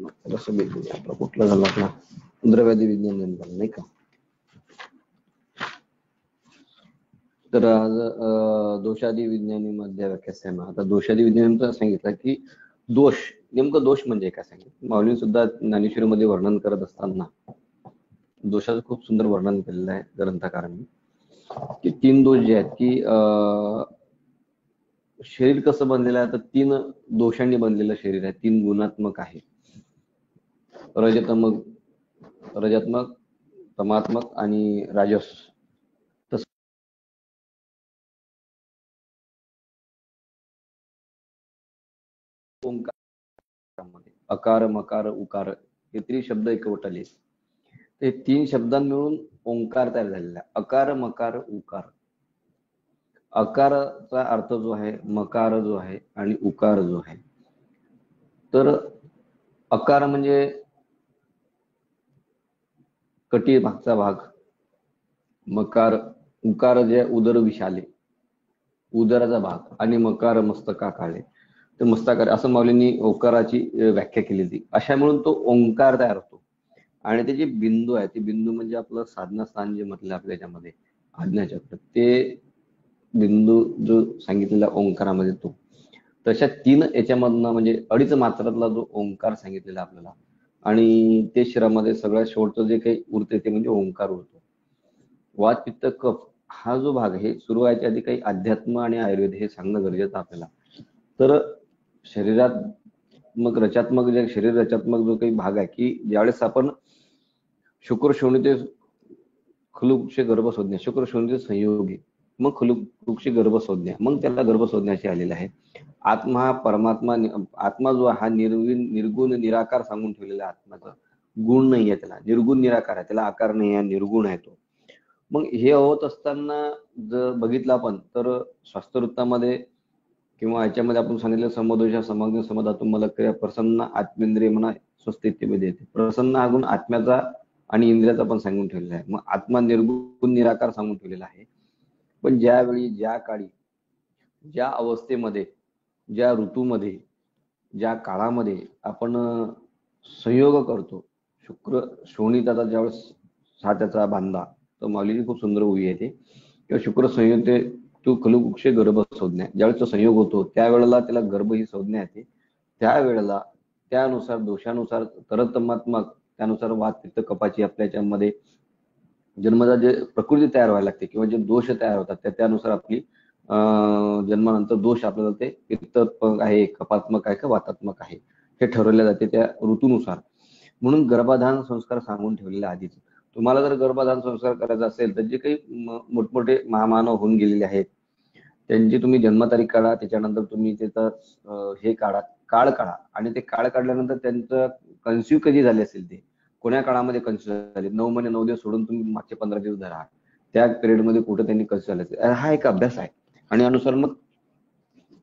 आपला कुठला झाला आपला द्रव्यादी विज्ञान झालं नाही का. तर आज दोषादी विज्ञानीमध्ये व्याख्या. आता दोषादी विज्ञानीचं सांगितलं की दोष, नेमकं दोष म्हणजे काय सांगितलं. माऊली सुद्धा ज्ञानेश्वरीमध्ये वर्णन करत असताना दोषाचं खूप सुंदर वर्णन केलेलं आहे ग्रंथकारांनी, की 3 दोष जे आहेत की शरीर कसं बनलेलं आहे तर 3 दोषांनी बनलेलं शरीर आहे, 3 गुणात्मक आहे. रजतात्मक, तमात्मक आणि राजस. अकार मकार उकार हे 3 शब्द एकवटले, ते 3 शब्दां मिळून ओंकार तयार झालेला आहे. अकार मकार उकार. अकाराचा अर्थ जो आहे मकार जो आहे आणि उकार जो आहे. तर अकार म्हणजे कटी भागचा भाग, मकार उकार जे उदर विशाले उदराचा भाग, आणि मकार मस्तका काळे तर मस्तकार, असं माऊलींनी ओंकाराची व्याख्या केली होती. अशा म्हणून तो ओंकार तयार होतो. आणि ते जे बिंदू आहे ते बिंदू म्हणजे आपलं साधना स्थान जे म्हटलं आपल्या याच्यामध्ये आज्ञाचक्र, ते बिंदू जो सांगितलेला ओंकारामध्ये तो तशा 3 याच्यामधनं म्हणजे 2.5 मात्रातला जो ओंकार सांगितलेला आपल्याला, आणि ते शरीरामध्ये सगळ्यात शेवटचं जे काही उरते ते म्हणजे ओंकार उरतो. वात पित्त कफ हा जो भाग आहे सुरू व्हायच्या आधी काही अध्यात्म आणि आयुर्वेद हे सांगणं गरजेचं आपल्याला. तर शरीरात मग रचात्मक जे शरीर रचात्मक जो काही भाग आहे की ज्यावेळेस आपण शुक्र शोणीते खलुक्षे गर्भ संज्ञा, शुक्र शोणीते संयोगी, मग खलुक्षे गर्भ संज्ञा, मग त्याला गर्भ संज्ञाशी आलेला आहे. आत्मा परमात्मा, आत्मा जो हा निर्गुण निराकार सांगून ठेवलेला आत्माचा गुण नाही आहे, त्याला निर्गुण निराकार आहे, त्याला आकार नाही आहे, निर्गुण आहे तो. मग हे होत असताना जर बघितलं आपण तर स्वास्थ्यवृत्तामध्ये किंवा याच्यामध्ये आपण सांगितलं समदोषा समाग्न समधातू मलक्रिया प्रसन्न आत्मेंद्रिय म्हणा स्वस्थितीमध्ये येते. प्रसन्न हा गुण आत्म्याचा आणि इंद्रियाचा पण सांगून ठेवलेला आहे. मग आत्मा निर्गुण निराकार सांगून ठेवलेला आहे. पण ज्यावेळी ज्या काळी ज्या अवस्थेमध्ये ज्या ऋतूमध्ये ज्या काळामध्ये आपण संयोग करतो, शुक्र शोणिताचा ज्यावेळेस हा त्याचा बांधा, तर माऊलीची खूप सुंदर उभी आहे ते, किंवा शुक्र संयोगते तू खलुक्षे गर्भ संज्ञा, ज्यावेळेस तो संयोग होतो त्यावेळेला त्याला गर्भ ही संज्ञा येते. त्यावेळेला त्यानुसार दोषानुसार तरतमात्मक त्यानुसार वात पित्त कपाची आपल्या याच्यामध्ये जन्मदा जे प्रकृती तयार व्हायला लागते किंवा जे दोष तयार होतात त्यानुसार आपली जन्मानंतर दोष आपल्याला ते पित्तात्मक आहे, कपात्मक आहे का वातात्मक आहे हे ठरवले जाते त्या ऋतूनुसार. म्हणून गर्भाधान संस्कार सांगून ठेवलेले आधीच. तुम्हाला जर गर्भाधान संस्कार करायचा असेल तर जे काही मोठमोठे महामानव होऊन गेलेले आहेत त्यांची तुम्ही जन्मतारीख काढा, त्याच्यानंतर तुम्ही त्याचं हे काढा, काळ काढा, आणि ते काळ काढल्यानंतर त्यांचं कन्सिव्ह कधी झाले असेल, ते कोण्या काळामध्ये कन्सिव्ह झाले, 9 महिने 9 दिवस सोडून तुम्ही मागचे 15 दिवस धरा, त्या पिरियडमध्ये कुठं त्यांनी कन्सिव्ह झाले असेल, हा एक अभ्यास आहे. आणि अनुसार मग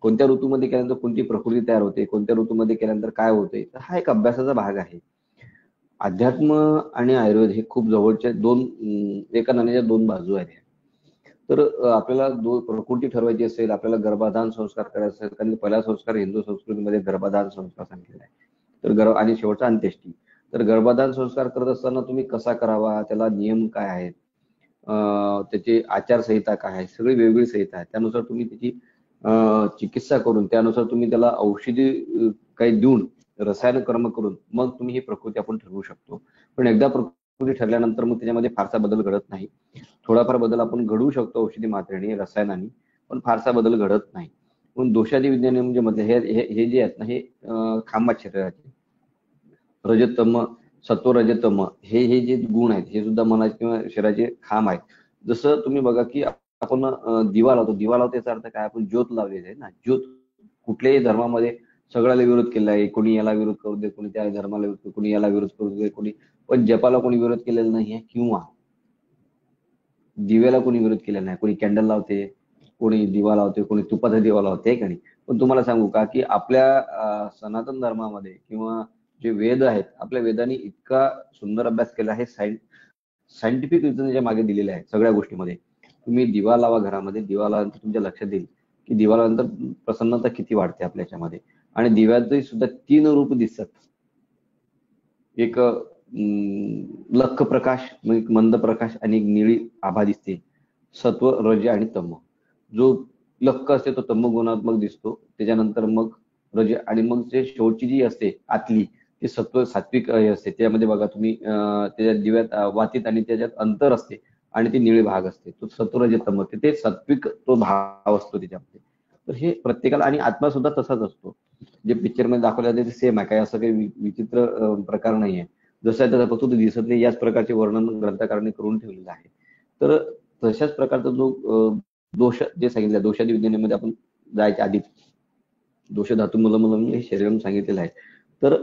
कोणत्या ऋतूमध्ये केल्यानंतर कोणती प्रकृती तयार होते, कोणत्या ऋतूमध्ये केल्यानंतर काय होते, तर हा एक अभ्यासाचा भाग आहे. अध्यात्म आणि आयुर्वेद हे खूप जवळचे दोन, एका नाण्याच्या 2 बाजू आहेत. तर आपल्याला प्रकृती ठरवायची असेल, आपल्याला गर्भाधान संस्कार करायचा असेल, कारण पहिला संस्कार हिंदू संस्कृतीमध्ये गर्भाधान संस्कार सांगितलेला आहे, तर आणि शेवटचा अंत्येष्टी. तर गर्भाधान संस्कार करत असताना तुम्ही कसा करावा, त्याला नियम काय आहेत, त्याची आचारसंहिता काय आहे, सगळी वेगवेगळी संहिता आहे. त्यानुसार तुम्ही त्याची चिकित्सा करून, त्यानुसार तुम्ही त्याला औषधी काही देऊन, रसायन कर्म करून मग तुम्ही ही प्रकृती आपण ठरवू शकतो. पण एकदा प्रकृती ठरल्यानंतर मग त्याच्यामध्ये फारसा बदल घडत नाही. थोडाफार बदल आपण घडवू शकतो औषधी मात्रेने, रसायनाने, पण फारसा बदल घडत नाही. म्हणून दोषादी विज्ञान म्हणजे मध्ये हे जे आहेत ना, हे खांब शरीराचे रजतम सत्व रजतम हे जे गुण आहेत हे सुद्धा मनाचे किंवा शरीराचे खांब आहेत. जसं तुम्ही बघा की आपण दिवा लावतो याचा अर्थ काय, आपण ज्योत लावलेली आहे ना. ज्योत कुठल्याही धर्मामध्ये सगळ्याला विरोध केला आहे, कोणी याला विरोध करू दे, कोणी त्या धर्माला विरोध करू, कोणी याला विरोध करू दे, कोणी, पण जपाला कोणी विरोध केलेला नाही आहे, किंवा दिव्याला कोणी विरोध केलेला नाही. कोणी कॅन्डल लावते, कोणी दिवा लावते, कोणी तुपाचा दिवा लावते का नाही. पण तुम्हाला सांगू का की आपल्या सनातन धर्मामध्ये किंवा जे वेद आहेत, आपल्या वेदांनी इतका सुंदर अभ्यास केला आहे, सायंटिफिक रिझनच्या मागे दिलेले आहे सगळ्या गोष्टीमध्ये. तुम्ही दिवा लावा घरामध्ये, दिवा लावल्यानंतर तुमच्या लक्षात येईल की दिवा लावल्यानंतर प्रसन्नता किती वाढते आपल्या याच्यामध्ये. आणि दिव्यातही सुद्धा 3 रूप दिसतात. एक लख्ख प्रकाश, एक मंद प्रकाश आणि एक निळी आभा दिसते. सत्व, रज आणि तम. जो लख्ख असते तो तम गुणात्मक दिसतो. त्याच्यानंतर मग रज, आणि मग जे शेवटची जी असते आतली ती सत्व सात्विक हे असते. त्यामध्ये बघा तुम्ही त्याच्यात दिव्यात वातीत आणि त्याच्यात अंतर असते आणि ती निळी भाग असते. तो सत्वरज तम, ते सात्विक तो भाव असतो त्याच्यामध्ये. तर हे प्रत्येकाला, आणि आत्मा सुद्धा तसाच असतो. जे पिक्चर मध्ये दाखवलं ते सेम आहे, काही असं काही विचित्र प्रकार नाहीये. जसं आहे तसं फक्त ते दिसत नाही, याच प्रकारचे वर्णन ग्रंथकारांनी करून ठेवलेलं आहे. तर तशाच प्रकारचा जो दोष जे सांगितलं दोषादी विज्ञानामध्ये आपण जायच्या आधी दोष धातू मूलम हे शरीरम सांगितलेलं आहे. तर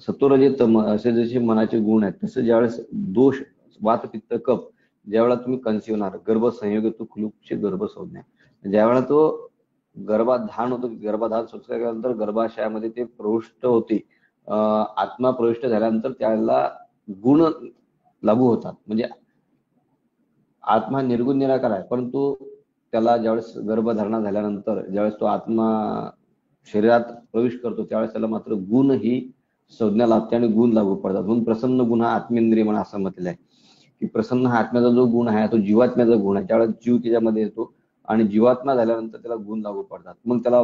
सत्वरजे तम असे जसे मनाचे गुण आहेत, तसं ज्यावेळेस दोष वात पित्त कफ ज्यावेळेला तुम्ही कन्सिव्ह होणार, गर्भ संयोग तो खुलूचे गर्भ संज्ञा, ज्यावेळेला तो गर्भाधान होतो, गर्भाधान संस्कार केल्यानंतर गर्भाशयामध्ये ते प्रविष्ट होते. आत्मा प्रविष्ट झाल्यानंतर त्याला गुण लागू होतात. म्हणजे आत्मा निर्गुण निराकार आहे, परंतु त्याला ज्यावेळेस गर्भधारणा झाल्यानंतर ज्यावेळेस तो आत्मा शरीरात प्रवेश करतो त्यावेळेस त्याला मात्र गुण ही संज्ञा लागते आणि गुण लागू पडतात. म्हणून प्रसन्न गुण हा आत्मेंद्रिय म्हणून असं म्हटलेलं आहे की प्रसन्न हा आत्म्याचा जो गुण आहे तो जीवात्म्याचा गुण आहे. त्यावेळेस जीव त्याच्यामध्ये येतो आणि जीवात्मा झाल्यानंतर त्याला गुण लागू पडतात. मग त्याला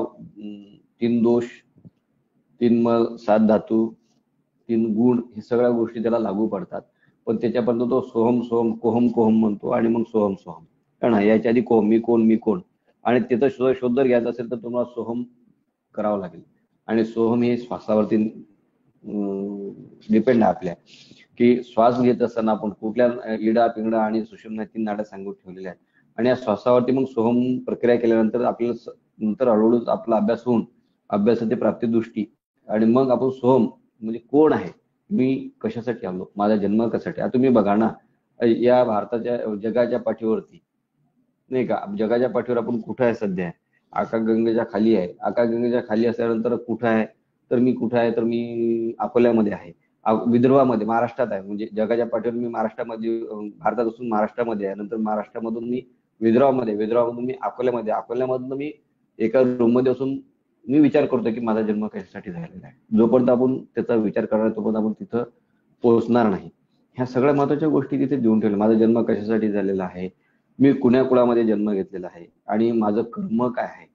3 दोष, 3 मल, 7 धातू, 3 गुण, हे सगळ्या गोष्टी त्याला लागू पडतात. पण त्याच्यापर्यंत तो सोहम सोहम कोहम कोहम म्हणतो आणि मग सोहम सोहम. कारण याच्या आधी कोहम, मी कोण मी कोण, आणि त्याचा शोध जर घ्यायचा असेल तर तुम्हाला सोहम करावं लागेल. आणि सोहम हे श्वासावरती डिपेंड आहे आपल्या, की श्वास घेत असताना आपण कुठल्या इडा पिंगडा आणि सुषुम्ना 3 नाड्या सांगून ठेवलेल्या आहेत. आणि या श्वासावरती मग सोहम प्रक्रिया केल्यानंतर आपल्याला नंतर हळूहळू आपला अभ्यास होऊन अभ्यासाची प्राप्ती दृष्टी, आणि मग आपण सोहम म्हणजे कोण आहे, मी कशासाठी आलो, माझा जन्म कशासाठी. आता तुम्ही बघा ना, या भारताच्या जगाच्या पाठीवरती नाही का, जगाच्या पाठीवर आपण कुठं आहे सध्या, आकाशगंगेच्या खाली आहे. आकाशगंगेच्या खाली असल्यानंतर कुठं आहे, तर मी कुठं आहे, तर मी अकोल्यामध्ये आहे, विदर्भामध्ये, महाराष्ट्रात आहे. म्हणजे जगाच्या पाठीवर मी महाराष्ट्रामध्ये, भारतात असून महाराष्ट्रामध्ये आहे. नंतर महाराष्ट्रामधून मी विदर्भामध्ये, विदर्भामधून मी अकोल्यामध्ये, अकोल्यामधून मी एका रूम मध्ये असून मी विचार करतो की माझा जन्म कशासाठी झालेला आहे. जोपर्यंत आपण त्याचा विचार करणार तोपर्यंत आपण तिथं पोहोचणार नाही. ह्या सगळ्या महत्वाच्या गोष्टी तिथे देऊन ठेवल्या. माझा जन्म कशासाठी झालेला आहे, मी कुण्या कुळामध्ये जन्म घेतलेला आहे, आणि माझं कर्म काय आहे,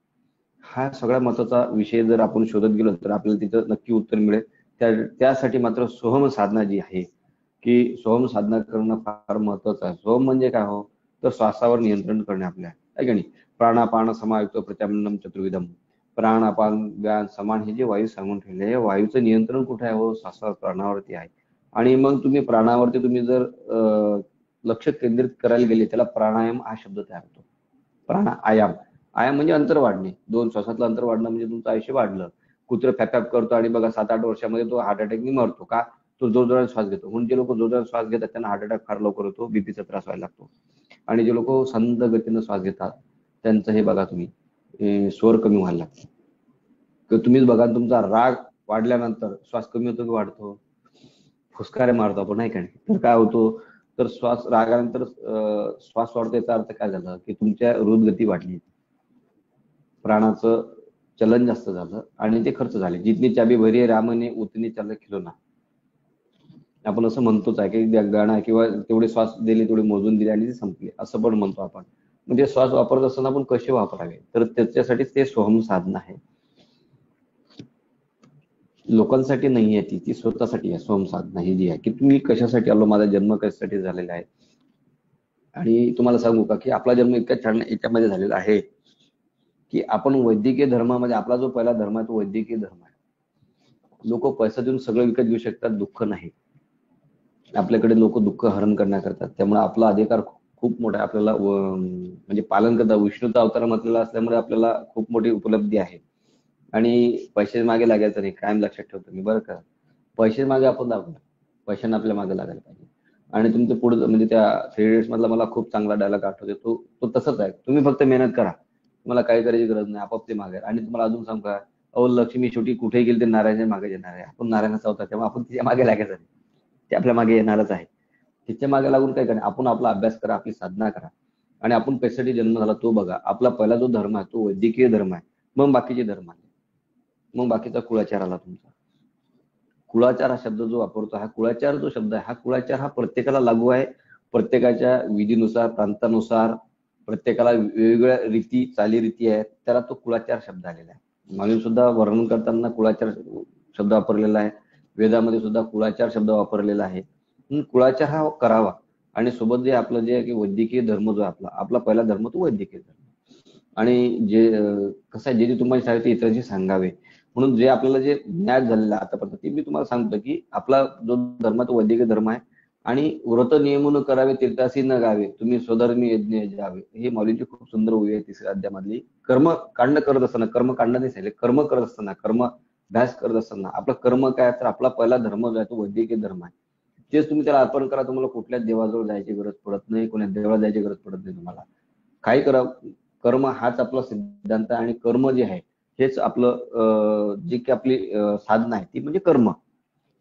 हा सगळ्यात महत्वाचा विषय जर आपण शोधत गेलो तर आपल्याला तिथं नक्की उत्तर मिळेल. त्यासाठी मात्र सोहम साधना जी आहे, की सोहम साधना करणं फार महत्वाचं आहे. सोहम म्हणजे काय हो, तर श्वासावर नियंत्रण करणे आपल्या, आहे का नाही. प्राणापान समायुक्त प्रत्यामन्नम चतुर्विधम, प्राण अपान व्यान समान, हे जे वायू सांगून ठेवले, हे वायूचं नियंत्रण कुठे आहे हो, श्वासावर, प्राणावरती आहे. आणि मग तुम्ही प्राणावरती तुम्ही जर लक्ष केंद्रित करायला गेले, त्याला प्राणायाम हा शब्द तयार होतो. प्राणायाम, आयाम म्हणजे अंतर वाढणे. 2 श्वासातलं अंतर वाढणं म्हणजे तुमचं आयुष्य वाढलं. कुत्र फॅपॅप करतो आणि बघा 7-8 वर्षामध्ये तो हार्ट अटॅकने मरतो का, तो जोरजोरात श्वास घेतो. म्हणून जे लोक जोरजोरात श्वास घेतात त्यांना हार्ट अटॅक फार लवकर होतो, बीपीचा त्रास व्हायला लागतो. आणि जे लोक संथ गतीनं श्वास घेतात त्यांचं हे बघा तुम्ही, स्वर कमी व्हायला लागतो. तर तुम्हीच बघा, तुमचा राग वाढल्यानंतर श्वास कमी होतो की वाढतो, फुसकारे मारतो आपण, नाही का नाही. तर काय होतो, तर श्वास रागानंतर श्वास वाढतो, याचा अर्थ काय झाला की तुमच्या हृदगती वाढली, प्राणाचं चलन जास्त झालं आणि ते खर्च झाले. जितनी चाबी भरी आहे रामने उतनी चालक खिलोना, आपण असं म्हणतोच आहे की गाणं, किंवा तेवढे श्वास दिले तेवढे मोजून दिले आणि ते संपले, असं पण म्हणतो आपण. म्हणजे श्वास वापरत असताना आपण कसे वापरावे, तर त्याच्यासाठी ते सोहम साधना आहे. लोकांसाठी नाही आहे ती स्वतःसाठी आहे. सोहम साधना ही जी आहे की तुम्ही कशासाठी आलो, माझा जन्म कशासाठी झालेला आहे. आणि तुम्हाला सांगू का की आपला जन्म इतक्या छान याच्यामध्ये झालेला आहे की आपण वैद्यकीय धर्मामध्ये, आपला जो पहिला धर्म आहे तो वैद्यकीय धर्म आहे. लोक पैसा देऊन सगळं विकत घेऊ शकतात, दुःख नाही. आपल्याकडे लोक दुःख हरण करण्या करतात. त्यामुळे आपला अधिकार खूप मोठा आहे. आपल्याला म्हणजे पालन करता विष्णूचा अवतार म्हटलेला असल्यामुळे आपल्याला खूप मोठी उपलब्धी आहे. आणि पैसे मागे लागायचं नाही, कायम लक्षात ठेवतो मी बरं का. पैसे मागे आपण लागू, पैशाने आपल्या मागे लागायला पाहिजे. आणि तुमचं पुढे म्हणजे त्या 3 इडियट्स मधला मला खूप चांगला डायलॉग आठवतो, तो तसंच आहे. तुम्ही फक्त मेहनत करा, तुम्हाला काही करायची गरज नाही, आपोआप ते मागे. आणि तुम्हाला अजून सांगू का, अहो लक्ष्मी शेवटी कुठेही गेली ते नारायणच्या मागे येणार आहे. आपण नारायणाचा अवतार, तेव्हा आपण तिच्या मागे लागायचं नाही, ते आपल्या मागे येणारच आहे. तिच्या मागे लागून काय करा, आपण आपला अभ्यास करा, आपली साधना करा. आणि आपण कशासाठी जन्म झाला तो बघा. आपला पहिला जो धर्म आहे तो वैद्यकीय धर्म आहे, मग बाकीचे धर्म आहे, मग बाकीचा कुळाचार आला तुमचा. कुळाचार हा शब्द जो वापरतो, हा कुळाचार जो शब्द आहे, हा कुळाचार हा प्रत्येकाला लागू आहे. प्रत्येकाच्या विधीनुसार, प्रांतानुसार, प्रत्येकाला वेगवेगळ्या रीती चालीरीती आहेत, त्याला तो कुळाचार शब्द आलेला आहे. मागे सुद्धा वर्णन करताना कुळाचार शब्द वापरलेला आहे. वेदामध्ये सुद्धा कुळाचार शब्द वापरलेला आहे. कुळाचार हा करावा. आणि सोबत जे आपलं जे वैद्यकीय धर्म जो आपला आपला पहिला धर्म तो वैद्यकीय धर्म. आणि जे कसं आहे, जे तुम्हाला सांगितले इतरांशी सांगावे, म्हणून जे आपल्याला जे ज्ञात झालेलं आहे आतापर्यंत ते मी तुम्हाला सांगतो की आपला जो धर्म तो वैदिक धर्म आहे. आणि व्रत नियमन करावे तीर्थासी न गावे, तुम्ही स्वधर्मी यज्ञ जावे, हे माऊलींची खूप सुंदर ओवी आहे 3ऱ्या अध्यायामधली. कर्मकांड करत असताना, कर्मकांड नाही सांगितले, कर्म करत असताना, कर्म अभ्यास करत असताना आपलं कर्म काय, तर आपला पहिला धर्म जो आहे तो वैदिकीय धर्म आहे. तेच तुम्ही त्याला अर्पण करा. तुम्हाला कुठल्याच देवाजवळ जायची गरज पडत नाही, कोणत्या देवाला जायची गरज पडत नाही. तुम्हाला काही करा, कर्म हाच आपला सिद्धांत आहे. आणि कर्म जे आहे हेच आपलं जी की आपली साधना आहे ती म्हणजे कर्म.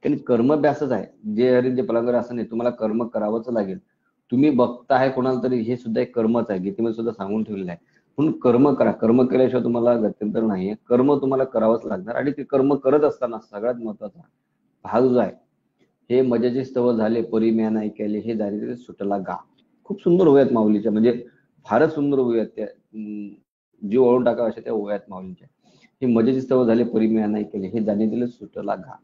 कारण कर्माभ्यासच आहे. जे हरी जे पलंगर असं नाही, तुम्हाला कर्म करावंच लागेल. तुम्ही बघताय कोणाला तरी, हे सुद्धा एक कर्मच आहे. गीतेमध्ये सुद्धा सांगून ठेवलेलं आहे. म्हणून कर्म करा. कर्म केल्याशिवाय तुम्हाला गत्यंतर नाहीये. कर्म तुम्हाला करावंच लागणार. आणि ते कर्म करत असताना सगळ्यात महत्वाचा भाग जो आहे, हे मजेचे स्तव झाले परिम्या नाही केले, हे दारिद्र्य सुटला गा. खूप सुंदर ओव्या आहेत माऊलीच्या, म्हणजे फारच सुंदर ओव्या आहेत त्या. जीव ओळून टाकावा अशा त्या ओव्या आहेत माऊलीच्या. हे मजेचे स्तव झाले परिम्या नाही केले, हे दारिद्र्य सुटला गा.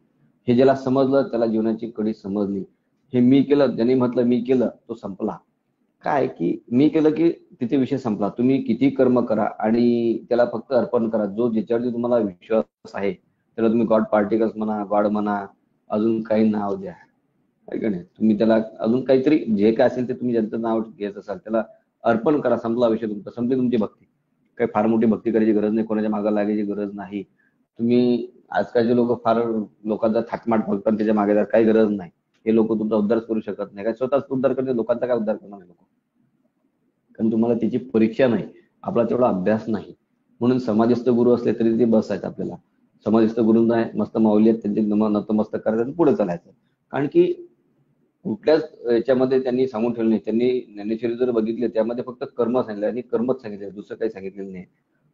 हे ज्याला समजलं त्याला जीवनाची कडी समजली. हे मी केलं, ज्यांनी म्हटलं मी केलं तो संपला. काय की मी केलं की तिथे विषय संपला. तुम्ही किती कर्म करा आणि त्याला फक्त अर्पण करा. जो ज्याच्यावरती तुम्हाला विश्वास आहे त्याला तुम्ही गॉड पार्टिकल्स म्हणा, गॉड म्हणा, अजून काही नाव द्या, आहे का नाही. तुम्ही त्याला अजून काहीतरी जे काय असेल ते तुम्ही ज्यांचं नाव घेत असाल त्याला अर्पण करा. संपला विषय तुमचा, संपली तुमची भक्ती. काही फार मोठी भक्ती करायची गरज नाही, कोणाच्या मागे लागायची गरज नाही. तुम्ही आजकालचे लोक फार लोकांचा थाटमाट बघतात, त्याच्या मागे जात काही गरज नाही. हे लोक तुमचा उद्धार करू शकत नाही. काय स्वतःच उद्धार करते, लोकांचा काय उद्धार करणार लोक. कारण तुम्हाला त्याची परीक्षा नाही, आपला तेवढा अभ्यास नाही. म्हणून समाजस्थ गुरु असले तरी ते बस आहेत आपल्याला. समाजस्थ गुरु नाही, मस्त माऊली आहेत, त्यांचे नतमस्तक करायचं, पुढे चालायचं. कारण की कुठल्याच याच्यामध्ये त्यांनी सांगून ठेवलं नाही. त्यांनी ज्ञानेश्वरी जर बघितले त्यामध्ये फक्त कर्म सांगितले आणि कर्मच सांगितले, दुसरं काही सांगितलेलं नाही.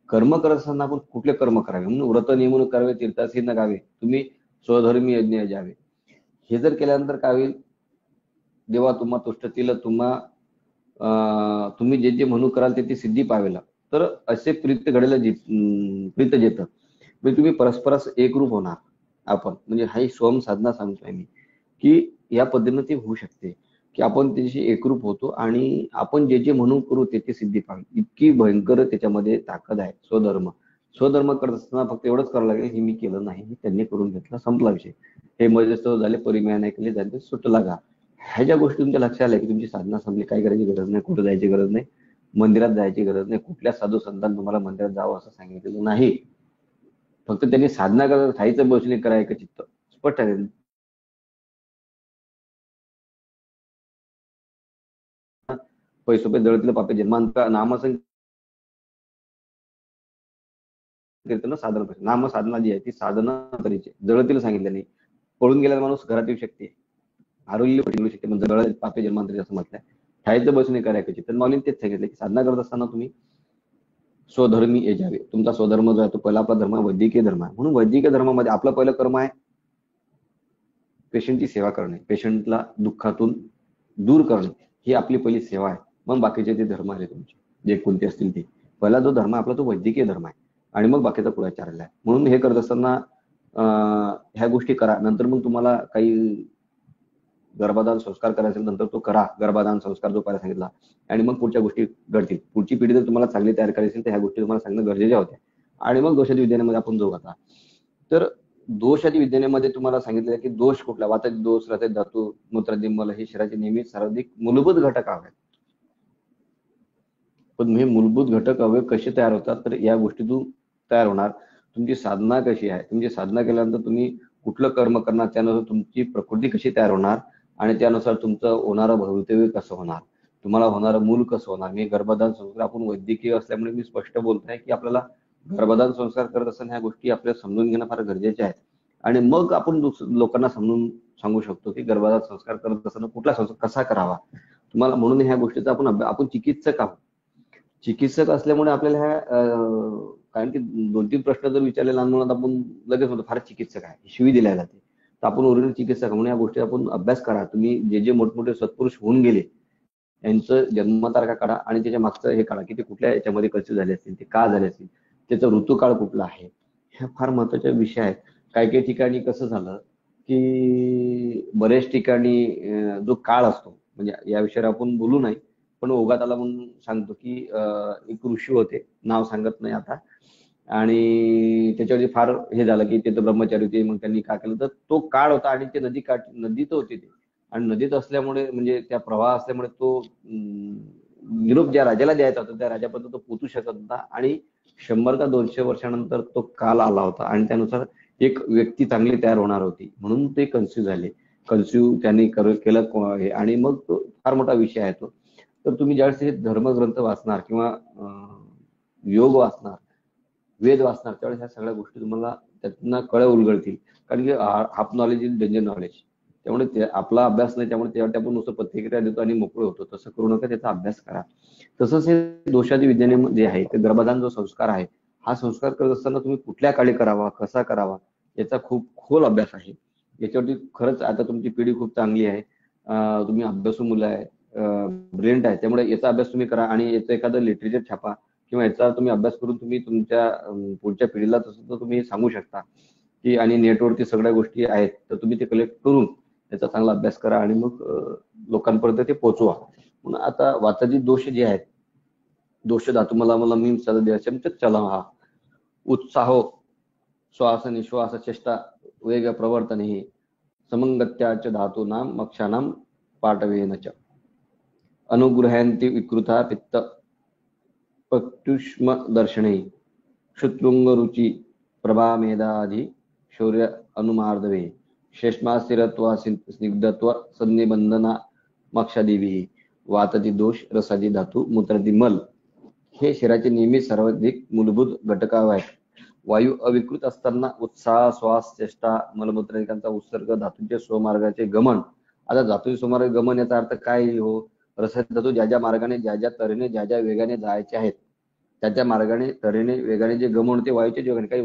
कर्म करत असताना आपण कुठले कर्म करावे, म्हणून व्रत नियमन करावे तीर्थासी न गावे, तुम्ही स्वधर्मी यज्ञ जावे. हे जर केल्यानंतर काय होईल, देवा तुम्हा तुष्टतील, तुम्ही जे जे म्हणू कराल ते सिद्धी पावेला. तर असे प्रीत घडेल, प्रीत जेत म्हणजे तुम्ही परस्परास एकरूप होणार. आपण म्हणजे हा स्वयं साधना सांगतोय मी की या पद्धतीने ती होऊ शकते की आपण त्याच्याशी एकरूप होतो आणि आपण जे जे म्हणून करू ते सिद्धी पावेल. इतकी भयंकर त्याच्यामध्ये ताकद आहे. स्वधर्म करत असताना फक्त एवढंच करावं लागेल, हे मी केलं नाही, हे त्यांनी करून घेतलं, संपला विषय. हे मजेस्तव झाले परिम्या नाही केले, त्यांचे सुटला गा. ह्या ज्या गोष्टी तुमच्या लक्षात आल्या की तुमची साधना संपली, काय करायची गरज नाही, कुठं जायची गरज नाही, मंदिरात जायची गरज नाही, कुठल्या साधू संतांनी तुम्हाला मंदिरात जावं असं सांगितलेलं नाही. फक्त त्यांनी साधना करत थाईचं बसणे करा एक चित्त, स्पष्ट आहे. पैसोपे जळतील पापे जन्मांतर नामसंकीर्तन साधन करायचं. नामसाधना जी आहे ती साधना करायची. जळतील सांगितलं नाही. पळून गेलेला माणूस घरात येऊ शकते, आरोग्य येऊ शकते, म्हणजे जळ पापे जन्मांतरी असं म्हटलंय. ठायचं बसणे करायची. तर माऊलीने तेच सांगितलं की साधना करत असताना तुम्ही स्वधर्मी यावे. तुमचा स्वधर्म जो आहे तो पहिला आपला धर्म वैदिकीय धर्म आहे. म्हणून वैदिकीय धर्मामध्ये आपलं पहिलं कर्म आहे पेशंटची सेवा करणे, पेशंटला दुःखातून दूर करणे, ही आपली पहिली सेवा आहे. मग बाकीचे जे धर्म आहे तुमचे जे कोणते असतील ते, पहिला जो धर्म आपला तो वैदिकीय धर्म आहे आणि मग बाकीचा कुळाचार्य आहे. म्हणून हे करत असताना ह्या गोष्टी करा. नंतर मग तुम्हाला काही गर्भधान संस्कार करायचे नंतर तो करा, गर्भधान संस्कार जो पहिला सांगितला, आणि मग पुढच्या गोष्टी घडतील. पुढची पिढी जर तुम्हाला चांगली तयार करायची तर ह्या गोष्टी तुम्हाला सांगणं गरजेच्या होत्या. आणि मग दोषादी विज्ञानामध्ये आपण जाऊ आता. तर दोषादी विज्ञानामध्ये तुम्हाला सांगितलं की दोष कुठला, वाताचे दोष, रथे धातू, मूत्रादी मल हे शरीराचे नेहमी सर्वाधिक मूलभूत घटक आहेत. पण हे मूलभूत घटक हवे कसे तयार होतात, तर या गोष्टीतून तयार होणार. तुमची साधना कशी आहे, तुमची साधना केल्यानंतर तुम्ही कुठलं कर्म करणार, त्यानुसार तुमची प्रकृती कशी तयार होणार आणि त्यानुसार तुमचं होणारं भवितव्य कसं होणार, तुम्हाला होणारं मूल कसं होणार. मी गर्भधान संस्कार, आपण वैद्यकीय असल्यामुळे मी स्पष्ट बोलत आहे की आपल्याला गर्भधान संस्कार करत असताना ह्या गोष्टी आपल्याला समजून घेणं फार गरजेचे आहेत. आणि मग आपण लोकांना समजून सांगू शकतो की गर्भधान संस्कार करत असताना कुठला संस्कार कसा करावा तुम्हाला. म्हणून ह्या गोष्टीचा आपण चिकित्सक आहोत. चिकित्सक असल्यामुळे आपल्याला ह्या कारण की 2-3 प्रश्न जर विचारले लहान मुलांना आपण लगेच म्हणतो फार चिकित्सक आहे, शिवी दिल्या जाते. तर आपण ओरिजिनल चिकित्सक म्हणून या गोष्टी आपण अभ्यास करा. तुम्ही जे जे मोठमोठे सत्पुरुष होऊन गेले यांचं जन्मतारखा काढा आणि त्याच्या मागचं हे काढा की ते कुठल्या याच्यामध्ये कसे झाले असतील, ते का झाले असतील, त्याचा ऋतुकाळ कुठला आहे. ह्या फार महत्वाचे विषय आहेत. काही काही ठिकाणी कसं झालं की बऱ्याच ठिकाणी जो काळ असतो, म्हणजे या विषयावर आपण बोलू नाही, पण ओघात आला म्हणून सांगतो की एक ऋषी होते, नाव सांगत नाही आता, आणि त्याच्यावरती फार हे झालं की ते तर ब्रह्मचारी होते. मग त्यांनी काय केलं, तर तो काळ होता आणि ते नदीत होते ते, आणि नदीत असल्यामुळे म्हणजे त्या प्रवाह असल्यामुळे तो निरोप ज्या राजाला द्यायचा होता त्या राजापर्यंत तो पोचू शकत होता, आणि 100 का 200 वर्षानंतर तो काल आला होता आणि त्यानुसार एक व्यक्ती चांगली तयार होणार होती, म्हणून ते कन्फ्यूज झाले. कन्फ्यूज त्यांनी केलं हे, आणि मग तो फार मोठा विषय आहे तो. तर तुम्ही ज्यावेळेस हे धर्मग्रंथ वाचणार किंवा योग वाचणार, वेद वाचणार, त्यावेळेस ह्या सगळ्या गोष्टी तुम्हाला त्यातनं कळ्या उलगडतील. कारण की half knowledge is danger knowledge. त्यामुळे ते आपला अभ्यास नाही, त्यामुळे त्यावर आपण नुसतं प्रतिक्रिया देतो आणि मोकळं होतो. तसं करू नका, त्याचा अभ्यास करा. तसंच हे दोषादी विज्ञान जे आहे ते गर्भधान जो संस्कार आहे, हा संस्कार करत असताना तुम्ही कुठल्या काळी करावा, कसा करावा, याचा खूप खोल अभ्यास आहे. याच्यावरती खरंच आता तुमची पिढी खूप चांगली आहे, तुम्ही अभ्यासू मुलं आहे, ब्रिलियंट आहे, त्यामुळे याचा अभ्यास तुम्ही करा आणि याचं एखादं लिटरेचर छापा किंवा याचा तुम्ही अभ्यास करून तुम्ही तुमच्या पुढच्या पिढीला तसं तुम्ही सांगू शकता की, आणि नेटवरती सगळ्या गोष्टी आहेत तर तुम्ही ते कलेक्ट करून त्याचा चांगला अभ्यास करा आणि मग लोकांपर्यंत ते पोहोचवा. म्हणून आता वाचाची दोष जे आहेत, दोष धातू मला मला मीम सददेशम चला हा उत्साहो श्वास निश्वास चेष्टा वेग प्रवर्तने समंगत्याच धातूनाम मक्षानाम पाठवेनच अनुगृह्यन्ति विकृता पित्त पक्तुष्म दर्शने शुत्रुंग रुचि प्रभा मेधादि शौर्य अनुमार्दवे शेष्मा स्थिरत्वा स्निग्धत्व संनिबंधना मक्षादेवी वातती दोष रसादी धातू मूत्रादी मल हे शरीराचे नेहमी सर्वाधिक मूलभूत घटक आहेत. वायू अविकृत असताना उत्साह श्वास चेष्टा मलमूत्रादिकांचा उत्सर्ग धातूंच्या स्वमार्गाचे गमन. आता धातूचे स्वमार्ग गमन याचा अर्थ काय हो, रसादी धातू ज्या ज्या मार्गाने ज्या ज्या तऱ्हेने ज्या ज्या वेगाने जायचे आहेत त्या त्या मार्गाने तऱ्हेने वेगाने जे गमन होते वायूच्या वेगाने. काही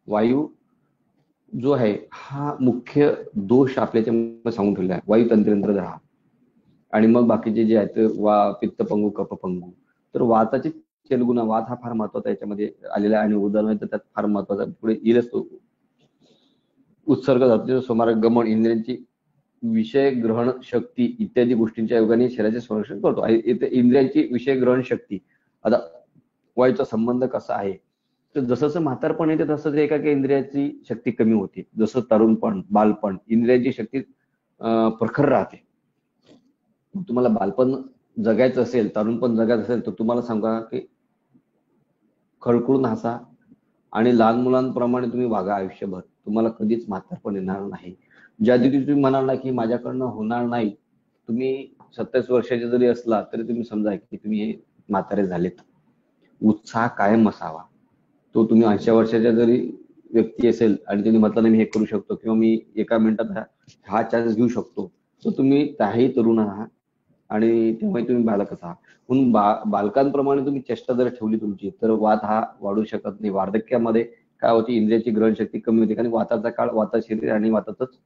वायू जो आहे हा मुख्य दोष आपल्याच्या सांगून ठेवला आहे, वायू तंत्रयंत्र धरा. आणि मग बाकीचे जे आहेत पित्त पंगू कप पंगू. तर वाताचे चलगुणा, वात हा फार महत्वाचा याच्यामध्ये आलेला आहे आणि उदाहरण तर त्यात फार महत्वाचा पुढे येईलच तो. उत्सर्ग धातूचे स्वमार्ग गमन इंद्रियांची विषय ग्रहण शक्ती इत्यादी गोष्टींच्या योगाने शरीराचे संरक्षण करतो. इंद्रियांची विषय ग्रहण शक्ती, आता वायूचा संबंध कसा आहे, तर जसं जसं म्हातारपण येते तसं एका इंद्रियाची शक्ती कमी होते. जसं तरुणपण बालपण इंद्रियांची शक्ती प्रखर राहते. तुम्हाला बालपण जगायचं असेल, तरुणपण जगायचं असेल, तर तुम्हाला सांगा की खळखळून हसा आणि लहान मुलांप्रमाणे तुम्ही वागा आयुष्यभर. तुम्हाला कधीच म्हातारपण येणार नाही. ज्या दिवशी तुम्ही म्हणाल ना की माझ्याकडनं होणार नाही, तुम्ही 27 वर्षाचे जरी असला तरी तुम्ही समजा की तुम्ही म्हातारे झालेत. उत्साह कायम असावा. तो तुम्ही 80 वर्षाच्या जरी व्यक्ती असेल आणि त्यांनी म्हटलं नाही मी हे करू शकतो किंवा मी एका मिनिटात हा चान्स घेऊ शकतो, तर तुम्ही त्याही तरुण आहात आणि तेव्हा तुम्ही बालकच आहात. म्हणून बालकांप्रमाणे तुम्ही चेष्टा जर ठेवली तुमची, तर वात हा वाढू शकत नाही. वार्धक्यामध्ये काय होती, इंद्रियाची ग्रहणशक्ती कमी होते, कारण वाताचा काळ वाता शरीर आणि वातातच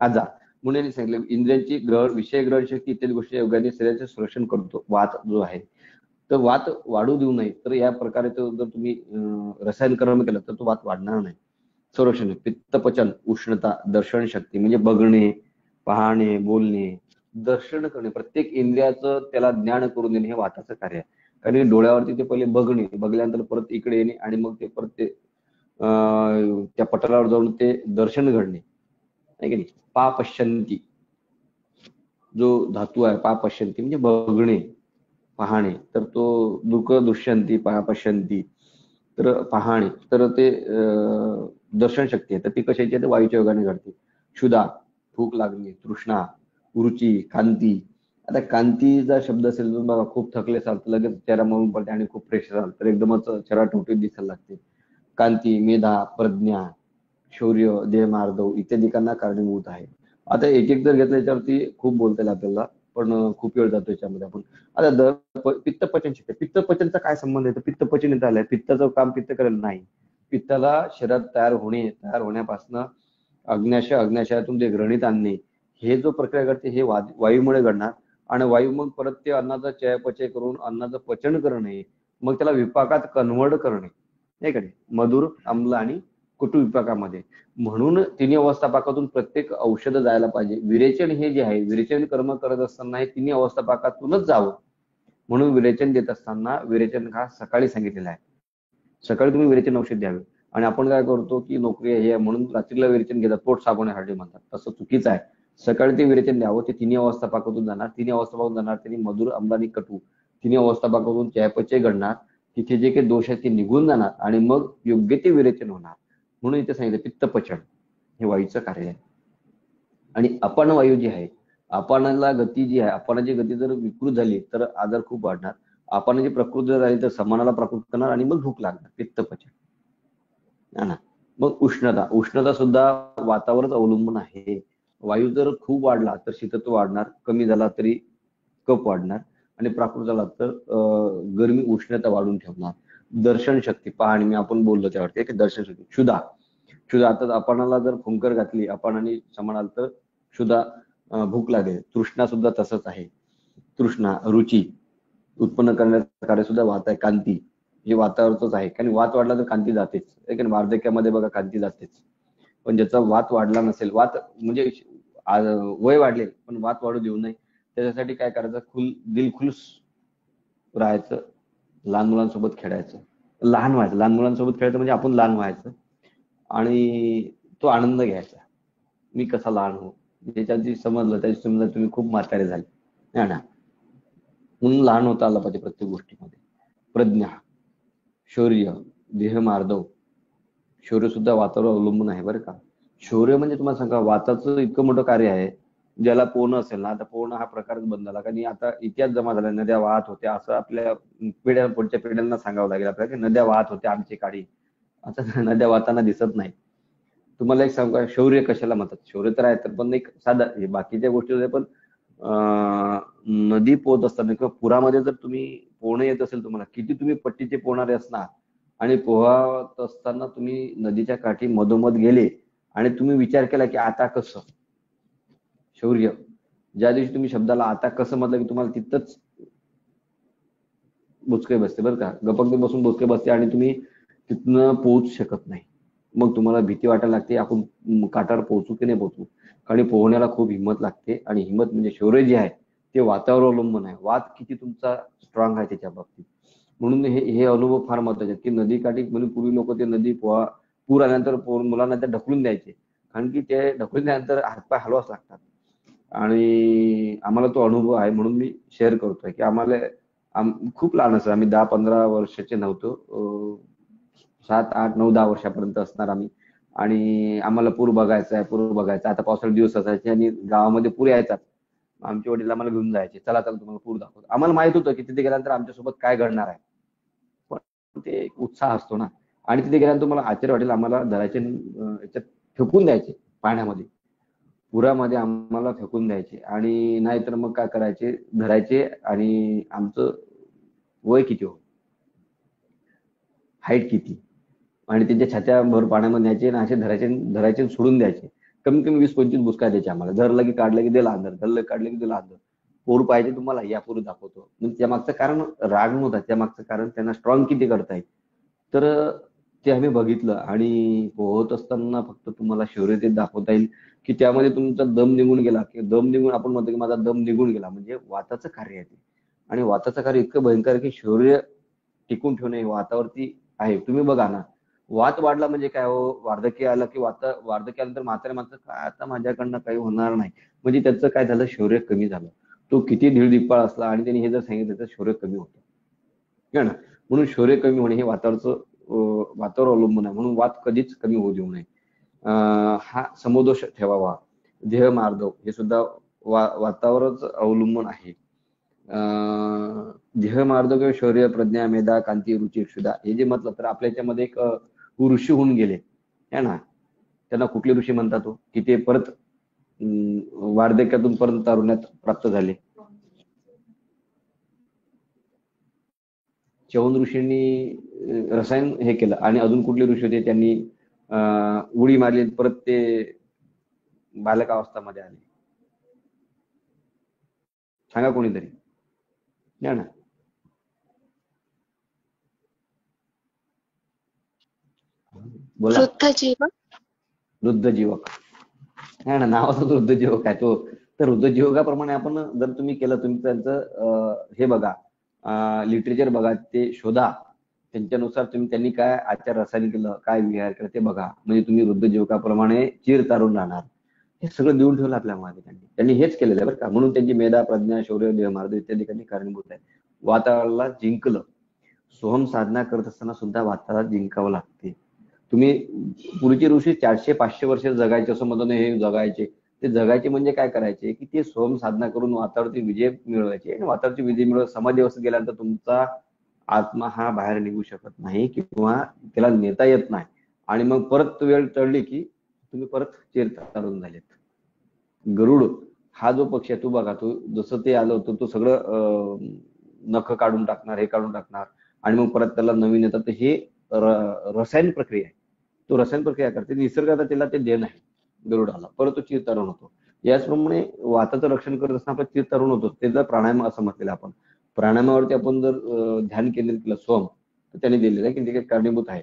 आजार. म्हणून यांनी सांगितलं इंद्रियांची विषय ग्रहणशक्ती इत्यादी गोष्टी योगाने शरीराचे संरक्षण करतो वात जो आहे. तर वात वाढू देऊ नये. तर या प्रकारे तो जर तुम्ही रसायन कर्म केलं तर तो वात वाढणार नाही. संरक्षण पित्तपचन उष्णता दर्शन शक्ती म्हणजे बघणे पाहणे बोलणे दर्शन करणे, प्रत्येक इंद्रियाचं त्याला ज्ञान करून देणे हे वाताचं कार्य आहे. कारण डोळ्यावरती ते पहिले बघणे, बघल्यानंतर परत इकडे येणे आणि मग ते परत ते त्या पटलावर जाऊन ते दर्शन घडणे आहे की नाही. पापश्यंती जो धातू आहे पापश्यंती म्हणजे बघणे पाहणे, तर तो दुःख दुष्यंती पापश्यंती तर पाहणे, तर ते दर्शन शक्ती आहे. तर ती कशाची आहे, तर वायूच्या योगाने घडते. क्षुधा भूक लागणे, तृष्णा, रुची, कांती. आता कांतीचा शब्द असेल तर बघा खूप थकले असाल तर लगेच चेहरा मळून पडते आणि खूप फ्रेश असाल तर एकदमच चेहरा टवटीत दिसायला लागते. कांती मेधा प्रज्ञा शौर्य देहमार्दव इत्यादिकांना कारणीभूत आहे. आता एक एक जर घेतलं याच्यावरती खूप बोलता येईल आपल्याला, पण खूप वेळ जातो याच्यामध्ये. आपण आता पित्त पचन शक्ती, पित्त पचनचा काय संबंध आहे, तर पित्त पचन येत आलंय, पित्ताचं काम पित्त करेल नाही. पित्ताला शरीरात तयार होण्यापासून अग्न्याशय, अग्न्याशयातून ते घृणित आणणे, हे जो प्रक्रिया घडते हे वायूमुळे घडणार. आणि वायू मग परत ते अन्नाचा चयापचय करून अन्नाचं पचन करणे, मग त्याला विपाकात कन्व्हर्ट करणे, नाही का नाही, मधुर, आम्ल आणि कुटू विपाकामध्ये. म्हणून तिन्ही अवस्थापाकातून प्रत्येक औषध जायला पाहिजे. विरेचन हे जे आहे, विरेचन कर्म करत असताना हे तिन्ही अवस्थापाकातूनच जावं. म्हणून विरेचन देत असताना विरेचन हा सकाळी सांगितलेला आहे. सकाळी तुम्ही विरेचन औषध द्यावे. आणि आपण काय करतो की नोकरी आहे हे म्हणून रात्रीला विरेचन घेतात, पोट साफ होण्यासाठी म्हणतात, तसं चुकीचं आहे. सकाळी ते विरेचन द्यावं. ते तिन्ही अवस्थापाकातून जाणार, तिन्ही अवस्थापासून जाणार, त्यांनी मधुर, आम्ल आणि कटू तिन्ही अवस्थापाकातून चयापचय घडणार. तिथे जे काही दोष आहेत ते निघून जाणार आणि मग योग्य ते विरेचन होणार. म्हणून इथे सांगितलं पित्त पचन हे वायूचं कार्य आहे. आणि अपान वायू जी आहे, अपानाला गती जी आहे, अपानाची गती जर विकृत झाली तर आजार खूप वाढणार. अपानाची प्रकृती जर झाली तर समानाला प्रकृत करणार आणि मग भूक लागणार. पित्त पचन है ना. मग उष्णता, उष्णता सुद्धा वातावरच अवलंबून आहे. वायू जर खूप वाढला तर शीतत्व वाढणार, कमी झाला तरी कफ वाढणार, आणि प्राकृत झाला तर गरमी, उष्णता वाढून ठेवणार. दर्शन शक्ती पाहणी, मी आपण बोललो त्यावरती की दर्शन शक्ती. क्षुधा, क्षुधा आता आपणाला जर फुंकर घातली आपण आणि समानाल तर क्षुधा, भूक लागेल. तृष्णा सुद्धा तसंच आहे. तृष्णा, रुची उत्पन्न करण्याचं कार्य सुद्धा वात आहे. कांती हे वातावरच आहे, कारण वात वाढला तर कांती जातेच. वार्धक्यामध्ये बघा कांती जातेच. पण ज्याचा वात वाढला नसेल, वात म्हणजे वय वाढले पण वात वाढू देऊ नये, त्याच्यासाठी काय करायचं, दिलखुलस राहायचं, लहान मुलांसोबत खेळायचं, लहान व्हायचं. लहान मुलांसोबत खेळायचं म्हणजे आपण लहान व्हायचं आणि तो आनंद घ्यायचा. मी कसा लहान हो, ज्याच्याची समजलं त्याची समजा तुम्ही खूप म्हातारे झाले, है ना. म्हणून लहान होता आला पाहिजे प्रत्येक गोष्टीमध्ये. प्रज्ञा, शौर्य, देह मार्दव, शौर्य सुद्धा वातावर अवलंबून आहे बरं का. शौर्य म्हणजे तुम्हाला सांगा वाताचं इतकं मोठं कार्य आहे. ज्याला पोहणं असेल ना, आता पोहणं हा प्रकारच बंद झाला, कारण आता इतिहास जमा झाला, नद्या वाहत होत्या असं आपल्या पुढच्या पिढ्यांना सांगावं लागेल आपल्याला, की नद्या वाहत होत्या आमची काळी. आता नद्या वाहताना दिसत नाही. तुम्हाला एक सांगू का, शौर्य कशाला म्हणतात? शौर्य तर आहे, तर पण एक साधा बाकीच्या गोष्टी होत्या, पण नदी पोहत असताना किंवा पुरामध्ये जर तुम्ही पोहणं येत असेल तुम्हाला, किती तुम्ही पट्टीचे पोहणारे असणार आणि पोहत असताना तुम्ही नदीच्या काठी मधोमध गेले आणि तुम्ही विचार केला की आता कसं, शौर्य. ज्या दिवशी तुम्ही शब्दाला आता कसं म्हटलं की तुम्हाला तिथंच बुचके बसते बरं का, गपक बसून बुचके बसते आणि तुम्ही तिथनं पोहोचू शकत नाही. मग तुम्हाला भीती वाटायला लागते, आपण काठावर पोहोचू की नाही पोहोचू. कारण पोहण्याला खूप हिंमत लागते, आणि हिंमत म्हणजे शौर्य जे आहे ते वातावर अवलंबून आहे. वात किती तुमचा स्ट्रॉंग आहे त्याच्या बाबतीत. म्हणून हे हे अनुभव फार महत्वाचे आहेत, की नदीकाठी म्हणून पूर्वी लोक ते नदी पूर आल्यानंतर मुलांना त्या ढकलून द्यायचे, कारण की ते ढकलून दिल्यानंतर हातपाय हलवाच लागतात. आणि आम्हाला तो अनुभव आहे म्हणून मी शेअर करतोय, की आम्हाला खूप लहान असं आम्ही 10-15 वर्षाचे नव्हतो, 7-8-9-10 वर्षापर्यंत असणार आम्ही. आणि आम्हाला पूर बघायचा आहे, पूर बघायचा. आता पावसाळे दिवस असायचे आणि गावामध्ये पूर यायचा. आमचे वडील आम्हाला घेऊन जायचे, चला चला तुम्हाला पूर दाखवतो. आम्हाला माहित होतं की तिथे गेल्यानंतर आमच्यासोबत काय घडणार आहे, पण ते एक उत्साह असतो ना. आणि तिथे गेल्यानंतर तुम्हाला आश्चर्य वाटेल, आम्हाला धरायचे याच्यात फेकून द्यायचे पाण्यामध्ये, पुरामध्ये आम्हाला फेकून द्यायचे. आणि नाहीतर मग काय करायचे, धरायचे. आणि आमचं वय किती हो, हाईट किती, आणि त्यांच्या छात्याभर पाण्यामध्ये न्यायचे आणि असे धरायचे धरायचे आणि सोडून द्यायचे. कमीत कमी 20-25 बुसका द्यायचे आम्हाला. धरलं की काढलं की दिला अंदर, धरलं काढलं की दिला अंदर. पोर पाहिजे तुम्हाला, या पोर दाखवतो. म्हणजे त्यामागचं कारण राग नव्हता, त्यामागचं कारण त्यांना स्ट्रॉंग किती करतायत. तर ते आम्ही बघितलं. आणि पोहत असताना फक्त तुम्हाला शौर्य ते दाखवता येईल की त्यामध्ये तुमचा दम निघून गेला, की दम निघून आपण म्हणतो की माझा दम निघून गेला, म्हणजे वाताचं कार्य आहे ते. आणि वाताचं कार्य इतकं भयंकर आहे की शौर्य टिकून ठेवणे हे वातावरती आहे. तुम्ही बघा ना, वात वाढला म्हणजे काय हो, वार्धक्य आलं की वार्धक्य आल्यानंतर म्हातारे माणसं काय आता माझ्याकडनं काही होणार नाही, म्हणजे त्याचं काय झालं, शौर्य कमी झालं. तो किती धीरदिप्पाळ असला आणि त्यांनी हे जर सांगितलं तर शौर्य कमी होतं, है ना. म्हणून शौर्य कमी होणे हे वातावर अवलंबून आहे. म्हणून वात कधीच कमी होऊ देऊ नये. हा समदोष ठेवावा. देह मार्दव हे सुद्धा वातावरच अवलंबून आहे. देह मार्दव किंवा शौर्य, प्रज्ञा, मेधा, कांती, रुची, क्षुधा हे जे म्हटलं तर आपल्या याच्यामध्ये एक ऋषी होऊन गेले, है ना. त्यांना कुठले ऋषी म्हणतात हो, की ते परत वार्धक्यातून परत तारुण्यात प्राप्त झाले. चवन ऋषींनी रसायन हे केलं. आणि अजून कुठले ऋषी होते, त्यांनी उडी मारली परत ते बालकावस्थामध्ये आले? सांगा कोणीतरी. नाही ना. बोला. वृद्ध जीवक. नाही ना, नावाचं वृद्ध जीवक आहे तो. तर वृद्ध जीवकाप्रमाणे आपण जर तुम्ही केलं, तुम्ही त्यांचं हे बघा, लिटरेचर बघा, ते शोधा, त्यांच्यानुसार तुम्ही त्यांनी काय आचार रसायन केलं, काय विहार केलं ते बघा, म्हणजे तुम्ही वृद्ध जीवकाप्रमाणे चिर तारून राहणार. हे सगळं देऊन ठेवलं आपल्या मागे त्यांनी हेच केलेलं आहे बरं का. म्हणून त्यांची मेधा, प्रज्ञा, शौर्य, देहमार्ग इत्यादी कारणीभूत आहे. वातावरणाला जिंकलं. सोहम साधना करत असताना सुद्धा वातावरणाला जिंकावं लागते. तुम्ही पूर्वीचे ऋषी 400-500 वर्ष जगायचे असं म्हणतो, हे जगायचे. ते जगायचे म्हणजे काय करायचे की ते सोहम साधना करून वातावरती विजय मिळवायचे, आणि वातावरती विजय मिळवत समाज व्यवस्थेत गेल्यानंतर तुमचा आत्मा हा बाहेर निघू शकत नाही किंवा त्याला नेता येत नाही, आणि मग परत वेळ टळली की तुम्ही परत चिरतारून झालेत. गरुड हा जो पक्षी आहे, तो बघा, तो जसं ते आलं होतं तो सगळं नख काढून टाकणार, हे काढून टाकणार, आणि मग परत त्याला नवीन येतात. हे रसायन प्रक्रिया आहे. तो रसायन प्रक्रिया करते. निसर्गात त्याला ते देण आहे गरुडाला, परत तो चिरतारून होतो. याचप्रमाणे वाताचं रक्षण करत असताना आपण चिरतारून होतो. त्याचा प्राणायाम असं म्हटलेलं आपण. प्राणायामावरती आपण जर ध्यान केंद्रित केलं सोम, तर त्याने दिलेलं आहे की ते कारणीभूत आहे.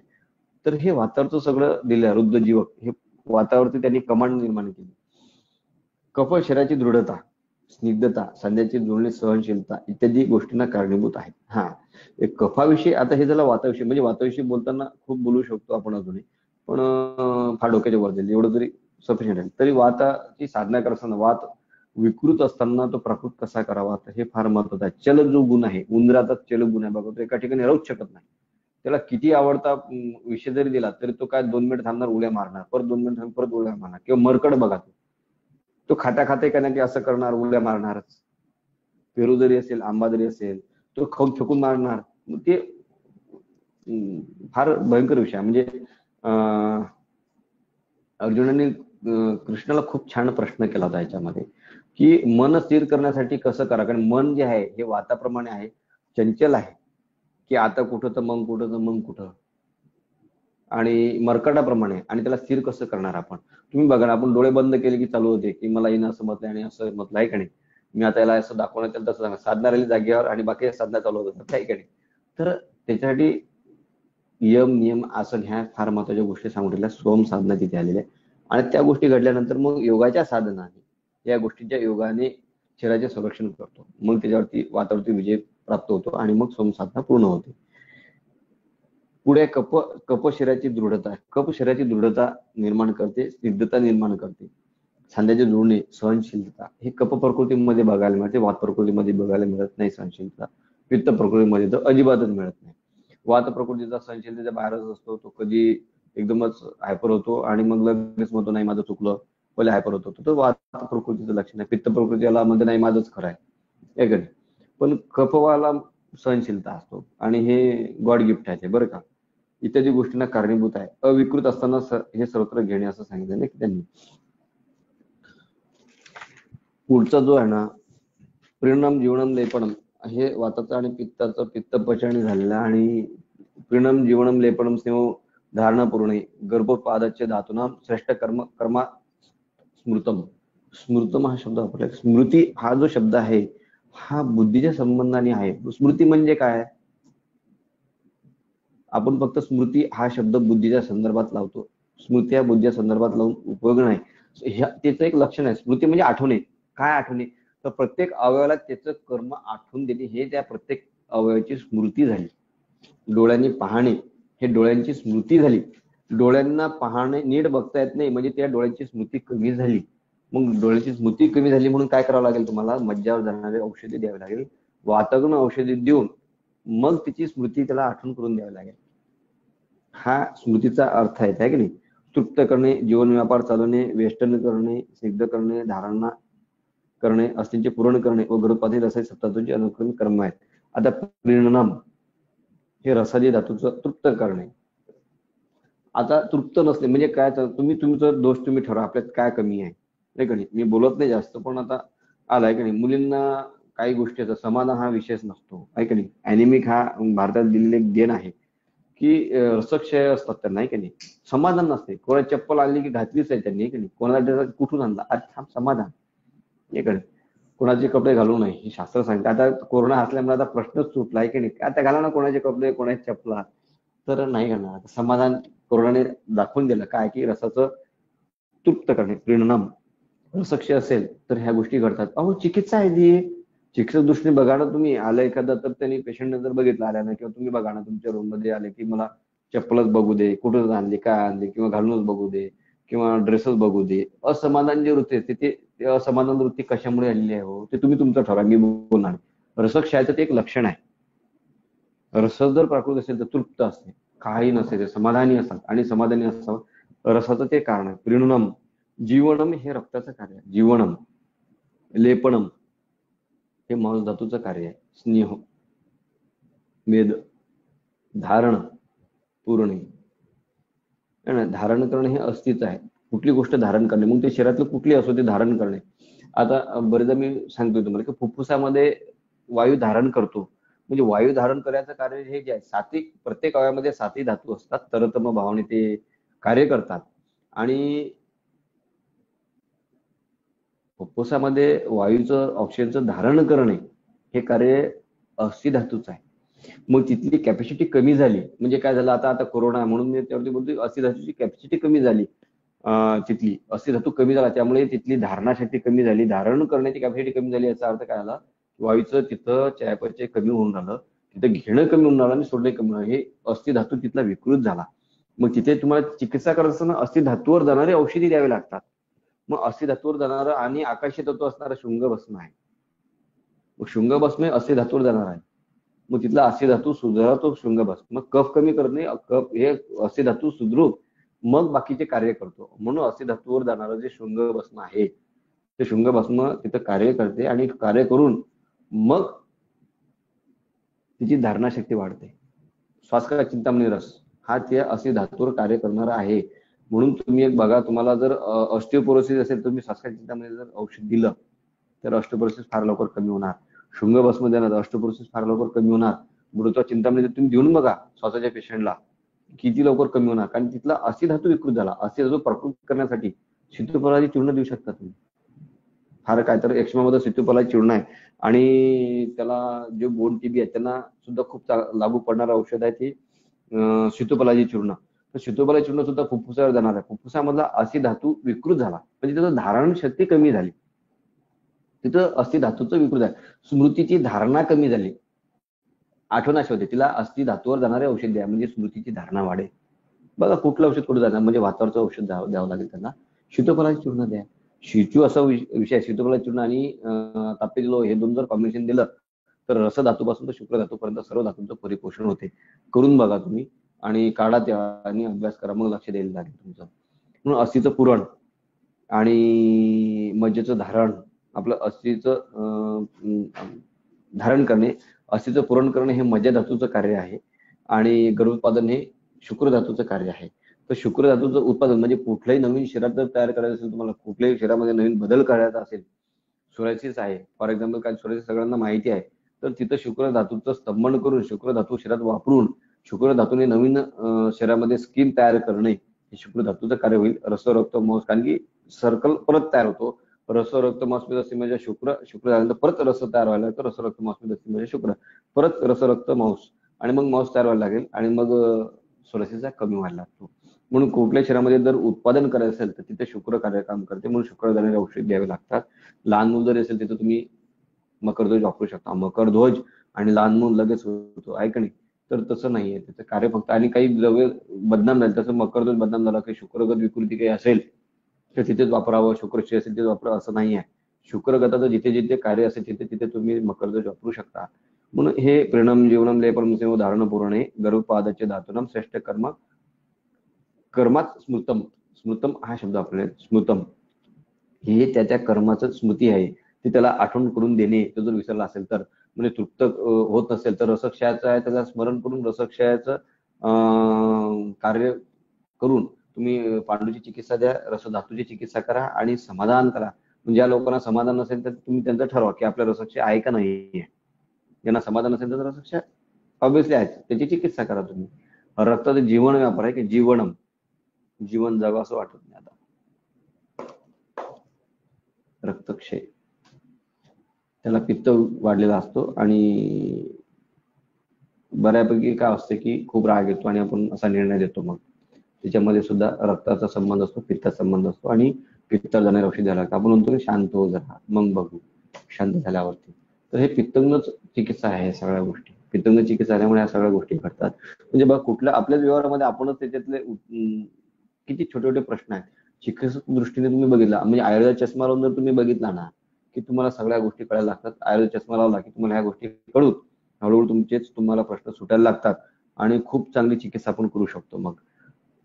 तर हे वातावरचं सगळं दिलं. वृद्ध जीवक हे वातावरती त्यांनी कमांड निर्माण केली. कफ शरीराची दृढता, स्निग्धता, सांध्याची जुळणी, सहनशीलता इत्यादी गोष्टींना कारणीभूत आहे. हा, एक कफाविषयी आता हे झालं वाताविषयी. म्हणजे वाताविषयी बोलताना खूप बोलू शकतो आपण अजूनही, पण फार डोक्याच्या वर जाईल, एवढं तरी सफिशियंट आहे. तरी वाताची साधना करत असताना, वात विकृत असताना तो प्राकृत कसा करावा हे फार महत्वाचं आहे. चल जो गुण आहे, उंदराचा चल गुण आहे बघा, तो एका ठिकाणी राहूच शकत नाही. त्याला किती आवडता विषय जरी दिला तरी तो काय 2 मिनिट थांबणार, उड्या मारणार, परत 2 मिनिट थांबणार, परत उड्या मारणार. किंवा मरकड बघा, तो खाता खाता काय नाही असं करणार, उड्या मारणारच. पेरू जरी असेल, आंबा जरी असेल, तो खाऊन फेकून मारणार. ते फार भयंकर विषय आहे. म्हणजे अर्जुनाने कृष्णाला खूप छान प्रश्न केला होता याच्यामध्ये, की मन स्थिर करण्यासाठी कसं करा. कारण मन जे आहे हे वाताप्रमाणे आहे, चंचल आहे, की आता कुठं तर मग कुठं तर मग कुठं, आणि मरकटाप्रमाणे. आणि त्याला स्थिर कसं करणार आपण. तुम्ही बघा ना, आपण डोळे बंद केले की चालू होते की मला येणं असं म्हटलं आणि असं म्हटलं आहे का नाही, मी आता याला असं दाखवण्यात येईल तसं साधना राहिली जागेवर आणि बाकी साधना चालू होतात आहे का नाही. तर त्याच्यासाठी यम, नियम, आसन ह्या फार महत्वाच्या गोष्टी सांगितलेल्या सोम साधना तिथे आलेल्या. आणि त्या गोष्टी घडल्यानंतर मग योगाच्या साधनाने, या गोष्टींच्या योगाने शरीराचे संरक्षण करतो. मग त्याच्यावरती वातावरती विजय प्राप्त होतो आणि मग सोम साधना पूर्ण होते. पुढे कप शरीराची दृढता. कप शरीराची दृढता निर्माण करते, स्निग्धता निर्माण करते, सांध्याचे जुळणे, सहनशीलता. हे कप प्रकृतीमध्ये बघायला मिळते, वात प्रकृतीमध्ये बघायला मिळत नाही सहनशीलता. पित्त प्रकृतीमध्ये तर अजिबातच मिळत नाही. वात प्रकृतीचा सहनशीलतेच्या बाहेरच असतो. तो कधी एकदमच हायपर होतो आणि मग लगेच म्हणतो नाही माझं चुकलं, पहिले हायपर होतो. तो वात प्रकृतीचं लक्षण आहे. पित्त प्रकृतीला म्हणजे नाही माझंच खरं आहे. पण कफवाला सहनशीलता असतो, आणि हे गॉड गिफ्ट आहे बरं का. इत्यादी गोष्टींना कारणीभूत आहे. अविकृत असताना हे सर्वत्र घेणे असं सांगितलं ना की त्यांनी. पुढचा जो आहे ना, परिणाम जीवनम लेपणम, हे वाताचं आणि पित्ताचं, पित्त पचन झालेलं, आणि परिणाम जीवनम लेपणम स्नेह धारणा पूर्ण गर्भोत्पादाचे धातूना श्रेष्ठ कर्मा स्मृतम. स्मृतम हा शब्द वापरला. स्मृती हा जो शब्द आहे हा बुद्धीच्या संबंधाने आहे. स्मृती म्हणजे काय, आपण फक्त स्मृती हा शब्द बुद्धीच्या संदर्भात लावतो. स्मृती हा बुद्धीच्या संदर्भात लावून उपयोग नाही. त्याचं एक लक्षण आहे. स्मृती म्हणजे आठवणे. काय आठवणे, तर प्रत्येक अवयवाला त्याचं कर्म आठवून देणे, हे त्या प्रत्येक अवयवाची स्मृती झाली. डोळ्यांनी पाहणे, हे डोळ्यांची स्मृती झाली. डोळ्यांना पाहणे, नीट बघता येत नाही म्हणजे त्या डोळ्यांची स्मृती कमी झाली. मग डोळ्यांची स्मृती कमी झाली म्हणून काय करावं लागेल तुम्हाला, मज्जावर जाणारे औषधी द्यावी लागेल. वातावरण औषधी देऊन मग तिची स्मृती त्याला आठवण करून द्यावी लागेल. हा स्मृतीचा अर्थ आहे की नाही. तृप्त करणे, जीवन व्यापार चालवणे, वेष्टन करणे, सिद्ध करणे, धारणा करणे, अस्थिंचे पूर्ण करणे व गर्भपाती रसायन सप्ताहाचे अनुक्रम कर्म आहेत. आता परिणाम हे रसादी धातूचं तृप्त करणे. आता तृप्त नसले म्हणजे काय, तुम्ही तुमचं दोष तुम्ही ठरवा, आपल्यात काय कमी आहे नाही का नाही. मी बोलत नाही जास्त, पण आता आलाय की नाही, मुलींना काही गोष्टीचा समाधान हा विषयच नसतो आहे की नाही. अॅनिमिक हा भारतात दिलेले एक देण आहे की रसक्षय असतात त्यांना, नाही की नाही, समाधान नसते. कोणा चप्पल आणली की घातलीच आहे त्यांनी, की नाही, कोणाला कुठून आणला, अरे थांब, समाधान नाही कडे. कोणाचे कपडे घालू नये हे शास्त्र सांगते. आता कोरोना असल्यामुळे आता प्रश्नच सुटला आहे की नाही, आता घाला ना कोणाचे कपडे, कोणाची चपला, तर नाही घालणार. आता समाधान कोरोनाने दाखवून दिलं काय, की रसाचं तृप्त करणे, परिणाम रसक्षय असेल तर ह्या गोष्टी घडतात. अहो चिकित्सा आहे ती. चिकित्सा दृष्टीने बघा ना, तुम्ही आलं एखादा तर त्यांनी पेशंटने जर बघितलं आल्यानं, किंवा तुम्ही बघा ना तुमच्या रूम मध्ये आले की मला चप्पलच बघू दे, कुठून आणली, काय आणली, किंवा घालूनच बघू दे, किंवा ड्रेसच बघू दे. असमाधान जे वृत्ती असते ते असमाधान वृत्ती कशामुळे आलेली आहे हो, ते तुम्ही तुमचं ठरवा, मी बोलणार. रसक्षयाचं ते एक लक्षण आहे. रस जर प्राकृत असेल तर तृप्त असते, काही नसेल ते समाधानी असतात, आणि समाधानी असावं रसाचं ते कारण आहे. परिणम, जीवनम हे रक्ताचं कार्य आहे. जीवनम, लेपनम हे मांस धातूचं कार्य आहे. स्नेह, मेद, धारण, पूर्णे. धारण करणे हे अस्तित्व आहे. कुठली गोष्ट धारण करणे, मग ते शरीरातलं कुठली असो ते धारण करणे. आता बरेचदा मी सांगतोय तुम्हाला की फुफ्फुसामध्ये वायू धारण करतो. म्हणजे वायू धारण करायचं कार्य हे जे आहे, सात्विक, प्रत्येक अवयवामध्ये साती धातू असतात, तरतम भावाने ते कार्य करतात. आणि फुफ्फुसामध्ये वायूचं, ऑक्सिजनचं धारण करणे हे कार्य अस्थि धातूचं आहे. मग तिथली कॅपॅसिटी कमी झाली म्हणजे काय झालं, आता आता कोरोना म्हणून मी त्यावरती बोलतोय, अस्थि धातूची कॅपॅसिटी कमी झाली. तिथली अस्थि धातू कमी झाला, त्यामुळे तिथली धारणाशक्ती कमी झाली, धारण करण्याची कॅपॅसिटी कमी झाली. याचा अर्थ काय आला, वायूचं तिथं चयापचय कमी होऊन राहिलं, तिथं घेणं कमी होऊन राहिलं आणि सोडणं कमी होऊन, हे अस्थि धातू तिथला विकृत झाला. मग तिथे तुम्हाला चिकित्सा करत असताना अस्थि धातूवर जाणारे औषधी द्यावे लागतात. मग अस्थि धातूवर जाणारं आणि आकाशीय तत्व असणारं शुंग भस्म आहे. मग शुंग भस्म अस्थि धातूवर जाणार आहे. मग तिथला अस्थि धातू सुधारतो शुंग भस्म, मग कफ कमी करणे, कफ हे अस्थि धातू सुधरून मग बाकीचे कार्य करतो. म्हणून अस्थि धातूवर जाणारं जे शुंग भस्म आहे ते शुंग भस्म तिथं कार्य करते, आणि कार्य करून मग तिची धारणाशक्ती वाढते. श्वासका चिंतामणी रस हा त्या अस्थि धातूवर कार्य करणारा आहे. म्हणून तुम्ही एक बघा, तुम्हाला जर ऑस्टिओपोरोसिस असेल, तुम्ही श्वासका चिंतामणी जर औषध दिलं तर ऑस्टिओपोरोसिस फार लवकर कमी होणार. शुंग भस्म देणार, ऑस्टिओपोरोसिस फार लवकर कमी होणार. मृत्यू चिंतामणी तुम्ही देऊन बघा श्वासाच्या पेशंटला, किती लवकर कमी होणार. कारण तिथला अस्थि धातू विकृत झाला. अस्थि धातू प्रकृत करण्यासाठी सीतोपलाची चूर्ण देऊ शकता तुम्ही. फार काय तर एक्समामध्ये सीतोपलाची चूर्ण आहे, आणि त्याला जे बोन टीबी आहे त्यांना सुद्धा खूप लागू पडणारं औषध आहे ते सीतोपलाची चूर्ण. तर सीतोपलाची चूर्ण सुद्धा फुफ्फुसावर जाणार आहे. फुफ्फुसामधला अस्थि धातू विकृत झाला म्हणजे त्याचं धारण शक्ती कमी झाली, तिथं अस्थि धातूचं विकृत आहे. स्मृतीची धारणा कमी झाली, आठवण अशी होते, तिला अस्थि धातूवर जाणारे औषध द्या म्हणजे स्मृतीची धारणा वाढेल. बघा कुठलं औषध कुठं जाणार, म्हणजे वातावरचं औषध द्यावं लागेल त्यांना. शीतोपलाची चूर्ण द्या. शिचू असा विषय, शीतोपलाची चूर्ण आणि तापेलो हे दोन जर कॉम्बिनेशन दिलं तर रस धातूपासून तर शुक्र धातूपर्यंत सर्व धातूंचं परिपोषण होते. करून बघा तुम्ही, आणि काढा त्या आणि अभ्यास करा, मग लक्ष द्यायला लागेल तुमचं. म्हणून अस्थीचं पुरण आणि मज्जेचं धारण, आपलं अस्थीचं धारण करणे, अस्थीचं पुरण करणे हे मज्जा धातूचं कार्य आहे, आणि गर्भोत्पादन हे शुक्र धातूचं कार्य आहे. तर शुक्र धातूचं उत्पादन म्हणजे कुठल्याही नवीन शरीरात जर तयार करायचं असेल, तुम्हाला कुठल्याही शरीरामध्ये नवीन बदल करायचा असेल, सोरायसिस आहे फॉर एक्झाम्पल, काय सोरायसिस सगळ्यांना माहिती आहे, तर तिथं शुक्र धातूचं स्तंभन करून, शुक्र धातू शरीरात वापरून, शुक्र धातूने नवीन शरीरामध्ये स्कीम तयार करणे हे शुक्र धातूचं कार्य होईल. रस रक्त मांस, कारण की सर्कल परत तयार होतो. रस रक्त मांस म्हणजे शुक्र, शुक्र झाल्यानंतर परत रस तयार व्हायला, तर रस रक्त मांस म्हणजे शुक्र, परत रस रक्त मांस, आणि मग मांस तयार व्हायला लागेल, आणि मग सोरायसिस कमी व्हायला लागतो. म्हणून कुठल्या शरीरामध्ये जर उत्पादन करायचं असेल तर तिथे शुक्र कार्य काम करते, म्हणून शुक्र जाणारे औषध द्यावे लागतात. लहान मूल जरी असेल तिथे तुम्ही मकरध्वज वापरू शकता. मकरध्वज आणि लहान मूल लगेच होतो आहे का नाही, तर तसं नाहीये त्याचं कार्य फक्त. आणि काही द्रव्य बदनाम झाले, तसं मकरध्वज बदनाम झाला, काही शुक्रगत विकृती काही असेल तर तिथेच वापरावं, शुक्रशी असेल तिथे वापरावं असं नाही आहे. शुक्रगताचं जिथे जिथे कार्य असेल तिथे तिथे तुम्ही मकरध्वज वापरू शकता. म्हणून हे प्रणम जीवनम लेपनम धारण पुरणे गर्भपादाचे धातुनम श्रेष्ठ कर्म कर्मात स्मृतम. स्मृतम हा शब्द आपल्याला, स्मृतम हे त्या त्या कर्माचं स्मृती आहे, ते त्याला आठवण करून देणे. तो जर विसरला असेल तर, म्हणजे तृप्त होत नसेल तर रसक्षयाचं आहे, त्याला स्मरण करून रसक्षयाचं कार्य करून तुम्ही पांडूची चिकित्सा द्या, रसधातूची चिकित्सा करा आणि समाधान करा. म्हणजे ज्या लोकांना समाधान नसेल तर तुम्ही त्यांचं ठरवा की आपल्या रसक्षय आहे का नाही. ज्यांना समाधान नसेल तर रसक्षय ऑब्व्हियसली आहे, त्याची चिकित्सा करा तुम्ही. रक्ताचं जीवन व्यापार आहे की जीवनम, जीवन जगावं असं वाटत नाही आता. रक्तक्षय, त्याला पित्त वाढलेला असतो आणि बऱ्यापैकी काय असते की खूप राग येतो आणि आपण असा निर्णय देतो. मग त्याच्यामध्ये सुद्धा रक्ताचा संबंध असतो, पित्ताचा संबंध असतो आणि पित्तावर जाणारे औषध द्यायला लागतं. आपण म्हणतो की शांत हो जरा, मग बघू शांत झाल्यावरती. तर हे पित्तंगच चिकित्सा आहे. या सगळ्या गोष्टी पित्तंग चिकित्सा झाल्यामुळे ह्या सगळ्या गोष्टी घडतात. म्हणजे बघ, कुठल्या आपल्याच व्यवहारामध्ये आपणच त्याच्यातले किती छोटे छोटे प्रश्न आहेत. चिकित्सक दृष्टीने तुम्ही बघितला, म्हणजे आयुर्वेद चष्मा लावून जर तुम्ही बघितला ना, की तुम्हाला सगळ्या गोष्टी कळायला लागतात. आयुर्वेद चष्मा लावला की तुम्हाला ह्या गोष्टी कळून हळूहळू तुम्हाला प्रश्न सुटायला लागतात आणि खूप चांगली चिकित्सा आपण करू शकतो. मग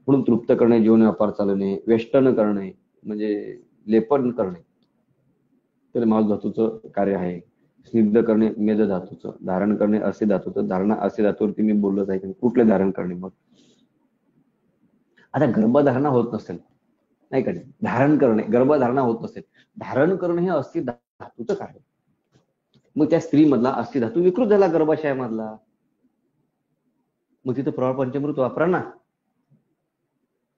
म्हणून तृप्त करणे, जीवन व्यापार चालवणे, वेष्टन करणे म्हणजे लेपन करणे, तर मांस धातूचं कार्य आहे. स्निग्ध करणे मेद धातूचं, धारण करणे असे धातूचं, धारणा असे धातूवरती मी बोललोच आहे. कुठले धारण करणे? मग आता गर्भधारणा होत नसेल, नाही का, धारण करणे, गर्भधारणा होत नसेल, धारण करणे हे अस्थि धातूचं कार्य. मग त्या स्त्री मधला अस्थि धातू विकृत झाला गर्भाशयामधला, मग तिथे प्रवाळ पंचमृत वापरा ना.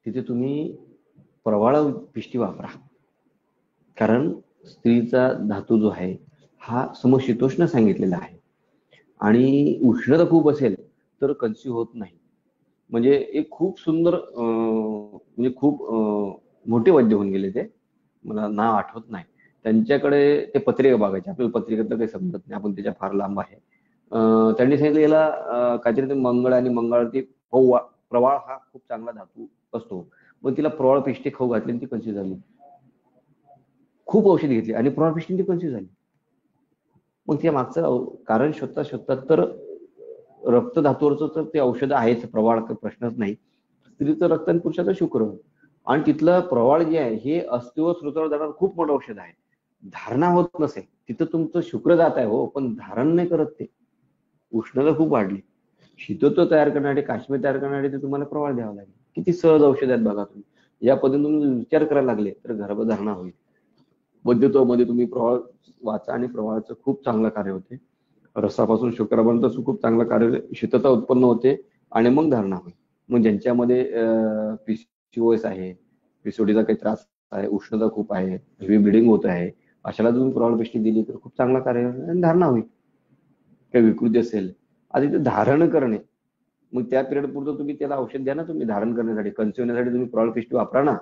तिथे तुम्ही प्रवाळ पिष्टी वापरा, कारण स्त्रीचा धातू जो आहे हा समशीतोष्ण सांगितलेला आहे आणि उष्णता खूप असेल तर कन्सिव्ह होत नाही. म्हणजे एक खूप सुंदर म्हणजे खूप मोठे वैद्य होऊन गेले ते, मला नाव आठवत नाही. त्यांच्याकडे ते पत्रिका बघायचे, आपल्याला पत्रिकेतलं काही समजत नाही, आपण त्याच्या फार लांब आहे. त्यांनी सांगितलं याला काहीतरी ते मंगळ आणि मंगळावरती प्रवाळ हा खूप चांगला धातू असतो. मग तिला प्रवाळ पिष्टी खाऊ घातली आणि ती कन्सिव्ह झाली. खूप औषध घेतली आणि प्रवाळ पिष्टी ती कन्सिव्ह झाली. मग त्या मागचं कारण शोधता शोधतात तर रक्तधातूवरचं तर ते औषध आहेच, प्रवाळ प्रश्नच नाही. स्त्रीचं रक्त आणि पुरुषाचं शुक्र, आणि तिथलं प्रवाळ जे आहे हे अस्थि व स्रोतावर जाणार खूप मोठं औषध आहे. धारणा होत नसेल तिथं तुमचं शुक्र जात आहे हो, पण धारण नाही करत ते. उष्णता खूप वाढली, शीतत्व तयार करण्यासाठी, काश्मीर तयार करण्यासाठी ते तुम्हाला प्रवाळ द्यावं लागेल. किती सहज औषध आहेत बघा तुम्ही. या पद्धतीने तुम्ही विचार करायला लागले तर गर्भधारणा होईल. वैद्यत्वामध्ये तुम्ही प्रवाळ वाचा आणि प्रवाळाचं खूप चांगलं कार्य होते. रसापासून शुक्रापर्यंत खूप चांगलं कार्य, शीतता उत्पन्न होते आणि मग धारणा होईल. मग ज्यांच्यामध्ये पीसीओएस आहे, पीसीओडीचा काही त्रास आहे, उष्णता खूप आहे, हेवी ब्लिडिंग होत आहे, अशाला तुम्ही प्रवाळ पेशी दिली तर खूप चांगला कार्य आणि धारणा होईल. काही विकृती असेल आधी ते धारण करणे, मग त्या पिरियड पुरतं तुम्ही त्याला औषध द्या ना. तुम्ही धारण करण्यासाठी, कन्सिव्ह होण्यासाठी तुम्ही प्रवाळ पेशी वापरा ना.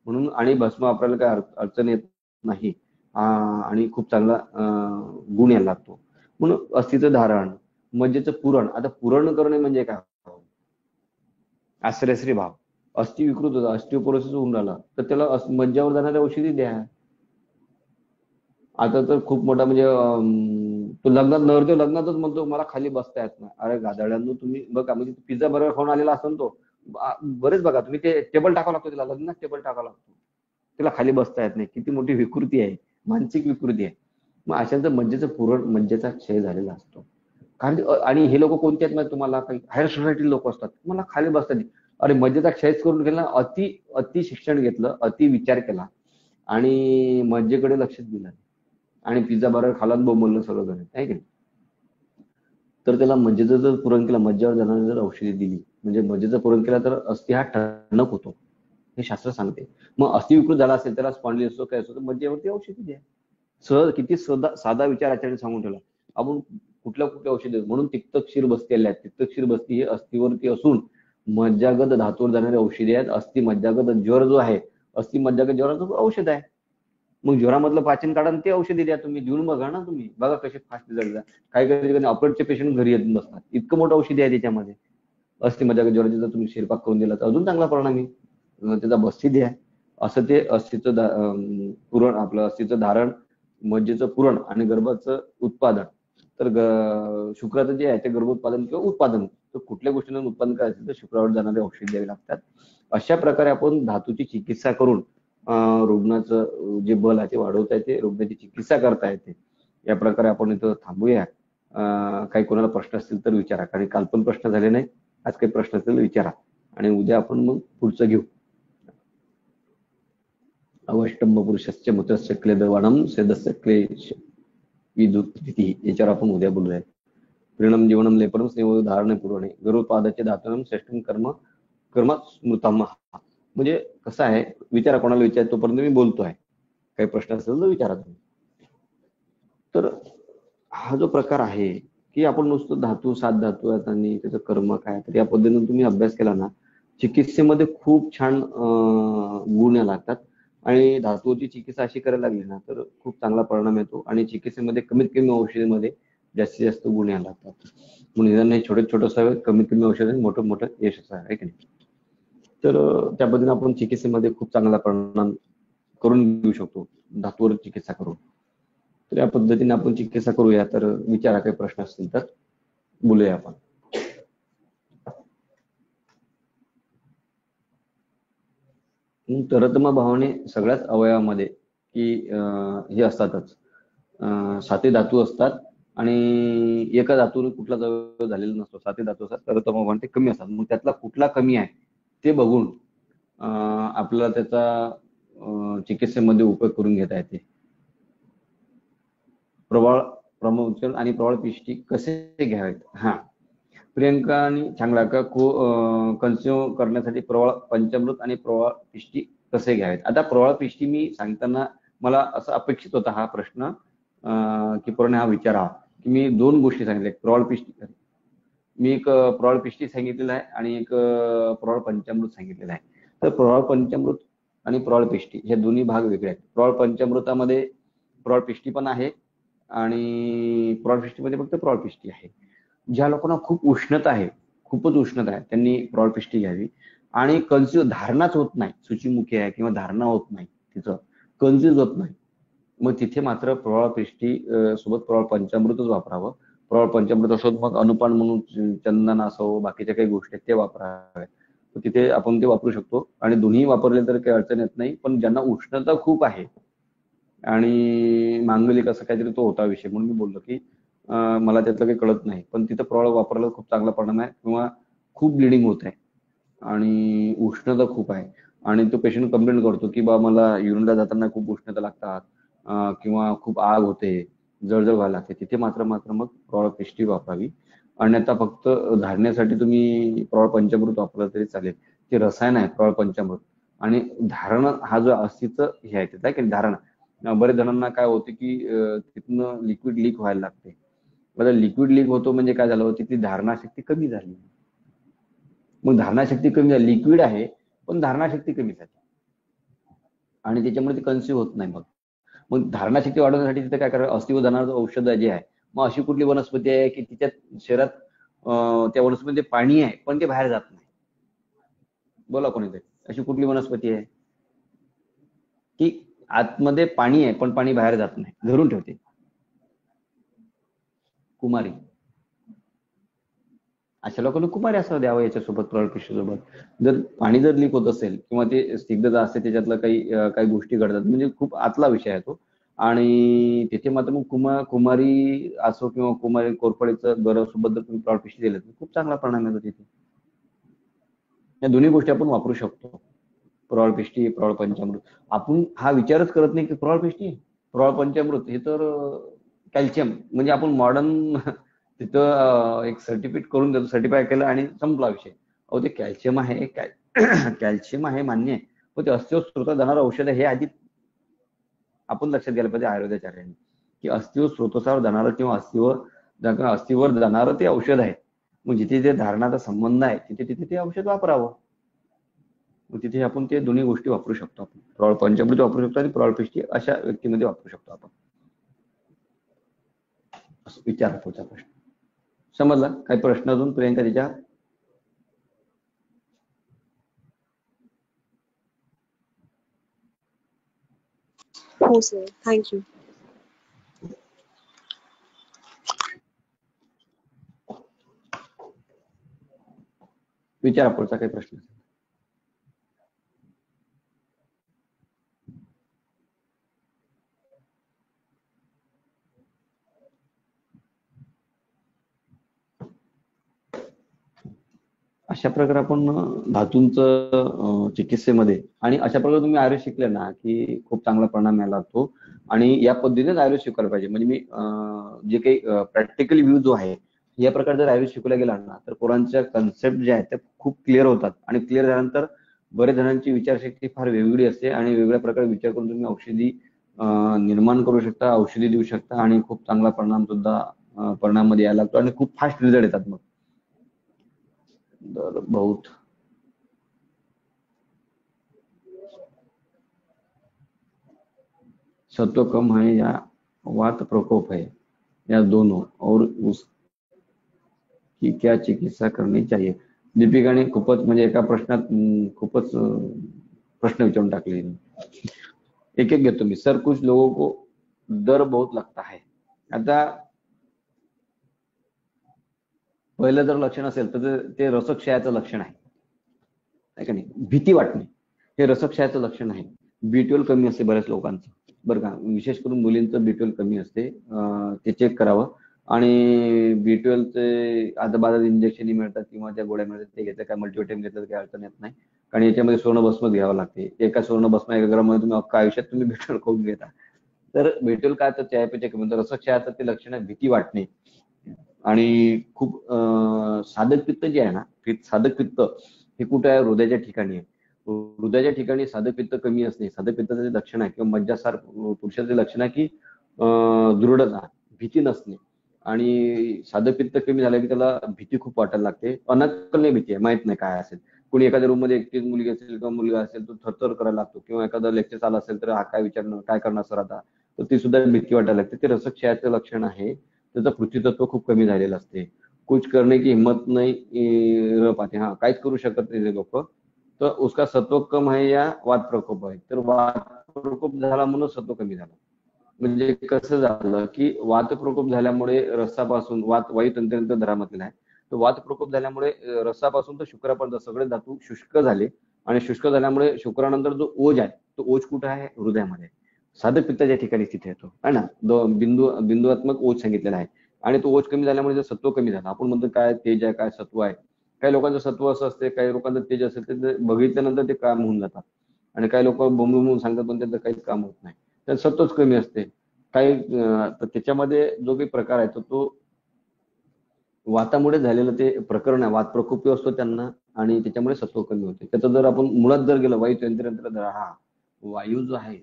म्हणून आणि भस्म वापरायला काही अडचण येत नाही आणि खूप चांगला गुण यायला लागतो. म्हणून अस्थिचं धारण, मज्जेचं पुरण. आता पुरण करणे म्हणजे काय? आश्रयश्री भाव, अस्थि विकृत होता, ऑस्टिओपोरोसिस होऊन राहिला तर त्याला मज्जावर जाणाऱ्या औषधी द्या. आता तर खूप मोठा म्हणजे तो लग्नात, नवरदेव लग्नातच म्हणतो मला खाली बसता येत नाही. अरे गादाड्यांनो, तुम्ही बघा, म्हणजे पिझ्झा बर्गर खाऊन आलेला असेल तो, बरेच बघा तुम्ही, ते टेबल टाकावं लागतो तिला, लग्नात टेबल टाकावं लागतो, तिला खाली बसता येत नाही. किती मोठी विकृती आहे, मानसिक विकृती आहे. मग अशांचं मज्जेचं पुरण, मज्जेचा क्षय झालेला असतो. कारण आणि हे लोक कोणते आहेत माहिती तुम्हाला? काही हायर सोसायटी लोक असतात, मला खाली बसतात. अरे मज्जेचा क्षयच करून गेला, अति शिक्षण घेतलं, अति विचार केला आणि मज्जेकडे लक्ष दिलं आणि पिझ्झा बर्गर खाला बोंबललं सगळं घरी, आहे की नाही? तर त्याला मज्जेचं जर पुरण केलं, मज्जेवर जाणारी जर औषधी दिली, म्हणजे मज्जेचं पुरण केलं तर अस्थि हा ठणक होतो, हे शास्त्र सांगते. मग अस्थि विकृत झाला असेल त्याला स्पॉन्डिलिटिस काय असतो तर मज्जेवरती औषधी द्या. सहज, किती साधा विचार आचार्य सांगून ठेवला. आपण कुठल्या कुठल्या औषधी, म्हणून तिक्तक्षीर बस्ती आल्या आहेत. तिक्तक्षीर बस्ती हे अस्थिवरती असून मज्जागत धातूवर जाणारे औषधी आहेत. अस्थि मज्जागत ज्वर जो आहे, अस्थि मज्जागत ज्वराचं औषध आहे. मग ज्वरामधलं पाचन काढा ते औषधी द्या. तुम्ही देऊन बघा ना, तुम्ही बघा कसे फास्ट रिझल्ट. काही काही ऑपरेटचे पेशंट घरी येत नसतात, इतकं मोठं औषधी आहे त्याच्यामध्ये. अस्थि मज्जागत ज्वराची जर तुम्ही शिरपाक करून दिला तर अजून चांगला परिणाम येईल. त्याचा बस्ती द्या. असं ते अस्थिचं पुरण, आपलं अस्थिचं धारण, मज्जेचं पुरण आणि गर्भाचं उत्पादन. तर शुक्राचं जे आहे ते गर्भोत्पादन किंवा उत्पादन, तर कुठल्या गोष्टींना उत्पादन करायचं तर शुक्रावर जाणारे औषध द्यावे लागतात. अशा प्रकारे आपण धातूची चिकित्सा करून रुग्णाचं जे बल आहे ते वाढवता येते, रुग्णाची चिकित्सा करता येते. या प्रकारे आपण इथं थांबूया. काही कोणाला प्रश्न असतील तर विचारा, कारण काल पण प्रश्न झाले नाही, आज काही प्रश्न असतील विचारा आणि उद्या आपण मग पुढचं घेऊ. अवष्टंब पुरुषस्य मूत्रस्य क्लेदवाणम सेदस्य क्लेश विद्युत, याच्यावर आपण उद्या बोलूया. प्रणम जीवनम लेपरम स्नेह धारण पुरवणे गरुपादाचे दातनम श्रेष्ठम कर्म स्मृतम. म्हणजे कसं आहे, विचारा, कोणाला विचार, तोपर्यंत मी बोलतो आहे. काही प्रश्न असेल तर विचारा तुम्ही. तर हा जो प्रकार आहे की आपण नुसतं धातू, 7 धातू आहेत आणि त्याचं कर्म काय, तर या पद्धतीने तुम्ही अभ्यास केला ना, चिकित्सेमध्ये खूप छान गुण लागतात. आणि धातूची चिकित्सा अशी करायला लागली ना तर खूप चांगला परिणाम येतो आणि चिकित्सेमध्ये कमीत कमी औषधीमध्ये जास्तीत जास्त गुण यायला लागतात. म्हणून निदान हे छोटे छोटे असावे, कमीत कमी औषध मोठं मोठं यश असावं, आहे की नाही. तर त्या पद्धतीने आपण चिकित्सेमध्ये खूप चांगला परिणाम करून घेऊ शकतो धातूवर चिकित्सा करून. तर या पद्धतीने आपण चिकित्सा करूया. तर विचारा, काही प्रश्न असतील तर बोलूया आपण. तरतम भावाने सगळ्याच अवयवामध्ये की हे असतातच, 7 धातू असतात आणि एका धातूने कुठलाच अवयव झालेला नसतो. 7 धातू असतात, तरतम भावाने ते कमी असतात. मग त्यातला कुठला कमी आहे ते बघून आपल्याला त्याचा चिकित्सेमध्ये उपयोग करून घेता येते. प्रवाळ प्रमोचन आणि प्रवाळ पिष्टी कसे घ्यावेत. हा, प्रियंका आणि चांगला का कन्झ्युम करण्यासाठी प्रवाळ पंचामृत आणि प्रवाळ पिष्टी कसे घ्यावेत. आता प्रवाळ पिष्टी मी सांगताना मला असं अपेक्षित होता हा प्रश्न की पूर्ण हा विचारावा, की मी 2 गोष्टी सांगितल्या. प्रवाळ पिष्टी, मी एक प्रवाळ पिष्टी सांगितलेलं आहे आणि एक प्रवाळ पंचामृत सांगितलेलं आहे. तर प्रवाळ पंचामृत आणि प्रवाळ पिष्टी हे दोन्ही भाग वेगळे आहेत. प्रवाळ पंचामृतामध्ये प्रवाळ पिष्टी पण आहे आणि प्रवाळ पिष्टीमध्ये फक्त प्रवाळ पिष्टी आहे. ज्या लोकांना खूप उष्णता आहे, खूपच उष्णता आहे, त्यांनी प्रवाळ पिष्टी घ्यावी. आणि धारणाच होत नाही, सूचीमुखी आहे किंवा धारणा होत नाही, तिचं कन्फ्यूज होत नाही, मग तिथे मात्र प्रवाळ पिष्टी सोबत प्रवाळ पंचामृतच वापरावं. प्रवाळ पंचामृत असोत, मग अनुपान म्हणून चंदन असो, बाकीच्या काही गोष्टी ते वापराव्या. तर तिथे आपण ते वापरू शकतो आणि दोन्ही वापरले तर काही अडचण येत नाही. पण ज्यांना उष्णता खूप आहे आणि मांगलिक असं काहीतरी तो होता विषय, म्हणून मी बोललो की मला त्यातलं काही कळत नाही, पण तिथं प्रवाळ वापरलं खूप चांगला परिणाम आहे. किंवा खूप ब्लिडिंग होत आहे आणि उष्णता खूप आहे आणि तो पेशंट कंप्लेंट करतो की बा मला युरिनला जाताना खूप उष्णता लागतात किंवा खूप आग होते, जळजळ व्हायला लागते, तिथे मात्र मग प्रवाळ पिष्टी वापरावी. अन्यथा फक्त धारण्यासाठी तुम्ही प्रवाळ पंचामृत वापरलं तरी चालेल. ते रसायन आहे प्रवाळ पंचामृत. आणि धारण हा जो अस्थिचं हे आहे त्याचा की धारण, बरेच जणांना काय होते की तिथनं लिक्विड लीक व्हायला लागते. बघा, लिक्विड लीक होतो म्हणजे काय झालं, तिथली धारणाशक्ती कमी झाली. मग धारणाशक्ती कमी झाली, लिक्विड आहे पण धारणाशक्ती कमी झाली आणि त्याच्यामुळे ते कन्स्यूम होत नाही. मग धारणाशक्ती वाढवण्यासाठी तिथे काय करावं, अस्थिवर जाणारं औषध जे आहे, मग अशी कुठली वनस्पती आहे की तिच्यात शरीरात त्या वनस्पतीमध्ये पाणी आहे पण ते बाहेर जात नाही. बोला कोणीतरी, अशी कुठली वनस्पती आहे की आतमध्ये पाणी आहे पण पाणी बाहेर जात नाही, धरून ठेवते. कुमारी. अशा लोकांना कुमारी असं द्यावं याच्यासोबत, प्रवाळ पिष्टीसोबत. जर पाणी जर लीक होत असेल किंवा ते स्निग्धता असते त्याच्यातलं काही गोष्टी घडतात, म्हणजे खूप आतला विषय आहे तो. आणि तिथे मात्र मग कुमारी असो किंवा कुमारी कोरफडीचं गरजसोबत जर तुम्ही प्रवाळ पिष्टी दिलं तर खूप चांगला परिणाम येतो तिथे. या दोन्ही गोष्टी आपण वापरू शकतो, प्रवाळ पिष्टी, प्रवाळ पंचामृत. आपण हा विचारच करत नाही की प्रवाळ पिष्टी, प्रवाळ पंचामृत हे तर कॅल्शियम, म्हणजे आपण मॉडर्न तिथं एक सर्टिफिकेट करून देतो, सर्टिफाय केलं आणि संपला विषय. अहो ते कॅल्शियम आहे, कॅल्शियम आहे मान्य आहे, पण ते अस्थिवर स्रोतात जाणारं औषध हे आधी आपण लक्षात घ्यायला पाहिजे आयुर्वेदाचार्यांनी, की अस्थिवर स्रोतावर जाणारं किंवा अस्थिवर जाणारं ते औषध आहे. मग जिथे जे धारणाचा संबंध आहे तिथे तिथे ते औषध वापरावं. मग तिथे आपण ते दोन्ही गोष्टी वापरू शकतो. आपण प्रवाळ पंचामृत वापरू शकतो आणि प्रवाळ पिष्टी अशा व्यक्तीमध्ये वापरू शकतो आपण. असं विचारा पुढचा प्रश्न. समजला? काही प्रश्न अजून प्रियंका तिच्या? हो सर, थँक्यू. विचारा पुढचा काही प्रश्न. अशा प्रकारे आपण धातूंचं चिकित्सेमध्ये, आणि अशा प्रकारे तुम्ही आयुर्वेद शिकले ना की खूप चांगला परिणाम यायला लागतो. आणि या पद्धतीनेच आयुर्वेद शिकायला पाहिजे. म्हणजे मी जे काही प्रॅक्टिकल व्ह्यू जो आहे या प्रकारे जर आयुर्वेद शिकवला गेला ना तर पोरांच्या कन्सेप्ट ज्या आहेत त्या खूप क्लिअर होतात आणि क्लिअर झाल्यानंतर बरेच जणांची विचारशक्ती फार वेगळी असते आणि वेगळ्या प्रकारे विचार करून तुम्ही औषधी निर्माण करू शकता, औषधी देऊ शकता आणि खूप चांगला परिणाम सुद्धा परिणाम यायला लागतो आणि खूप फास्ट रिझल्ट येतात. मग बहुत सत्व कम है या वात प्रकोप है या दोनों और उसकी क्या चिकित्सा करनी चाहिए. दीपिकाने खूपच म्हणजे एका प्रश्नात खूपच प्रश्न विचारून टाकले. एक एक घेतो मी. सर कुछ लोगों को डर बहुत लगता है. आता पहिलं जर लक्षण असेल तर ते रसक्षयाचं लक्षण आहे का नाही. भीती वाटणे हे रसक्षयाचं लक्षण आहे. B12 कमी असते बऱ्याच लोकांचं बरं का. विशेष करून मुलींचं B12 कमी असते. ते चेक करावं. आणि B12चे आता बाजारात इंजेक्शन मिळतात किंवा त्या गोळ्या मिळतात ते घेतलं काय मल्टीव्हिटॅमिन घेतलं काही अडचण येत नाही. कारण याच्यामध्ये सुवर्णभस्म घ्यावं लागते. एका सुवर्णभस्म 1 ग्राममध्ये तुम्ही अख्खा आयुष्यात तुम्ही B12 खाऊन घेता. तर B12 काय तर चयापचय कमी होतं. रसक्षयाचं ते लक्षण आहे भीती वाटणे आणि खूप साधक पित्त जे आहे ना, साधक पित्त हे कुठे आहे, हृदयाच्या ठिकाणी आहे. हृदयाच्या ठिकाणी साधक पित्त कमी असणे साधक पित्ताचे लक्षण आहे किंवा मज्जासार पुरुषाचे लक्षण आहे की दृढता, भीती नसणे. आणि साधक पित्त कमी झालं की त्याला भीती खूप वाटायला लागते. अनाकलनीय भीती आहे, माहित नाही काय असेल. कोणी एखाद्या रूम मध्ये एकटीच मुलगी असेल किंवा मुलगा असेल तो थरथर करायला लागतो किंवा एखादं लेक्चर चालू असेल तर हा काय विचारणार, काय करणार सर आता, तर ती सुद्धा भीती वाटायला लागते. ते रसक्षयाचं लक्षण आहे. त्याचं पृथ्वीतत्व खूप कमी झालेलं असते. कुछ करने की हिम्मत नहीं रह पाते. हाँ, काहीच करू शकत नाही ते लोक. तर उसका सत्व कम है या वात प्रकोप आहे. तर वात प्रकोप झाला म्हणून सत्व कमी झालं. म्हणजे कसं झालं की वात प्रकोप झाल्यामुळे रसापासून वायू तंत्रज्ञान धरामधला आहे. तर वात प्रकोप झाल्यामुळे रसापासून तर शुक्रापर्यंत सगळे धातू शुष्क झाले आणि शुष्क झाल्यामुळे शुक्रानंतर जो ओज आहे तो ओज कुठे आहे, हृदयामध्ये. साधक पित्ताच्या ठिकाणी तिथे येतो है ना. बिंदुआत्मक ओज सांगितलेला आहे. आणि तो ओज कमी झाल्यामुळे सत्व कमी झालं. आपण म्हणतो काय तेज आहे, काय सत्व आहे. काही लोकांचं सत्व असं असते, काही लोकांचं तेज असेल ते बघितल्यानंतर ते काम होऊन जातात आणि काही लोक बोंबून सांगतात पण त्यांचं काहीच काम होत नाही. तर सत्वच कमी असते. काही तर त्याच्यामध्ये जो काही प्रकार आहे तो वातामुळे झालेलं ते प्रकरण आहे. वात प्रकोप असतो त्यांना आणि त्याच्यामुळे सत्व कमी होते. त्याचं जर आपण मुळात जर गेलं वायू तंत्र जर हा वायू जो आहे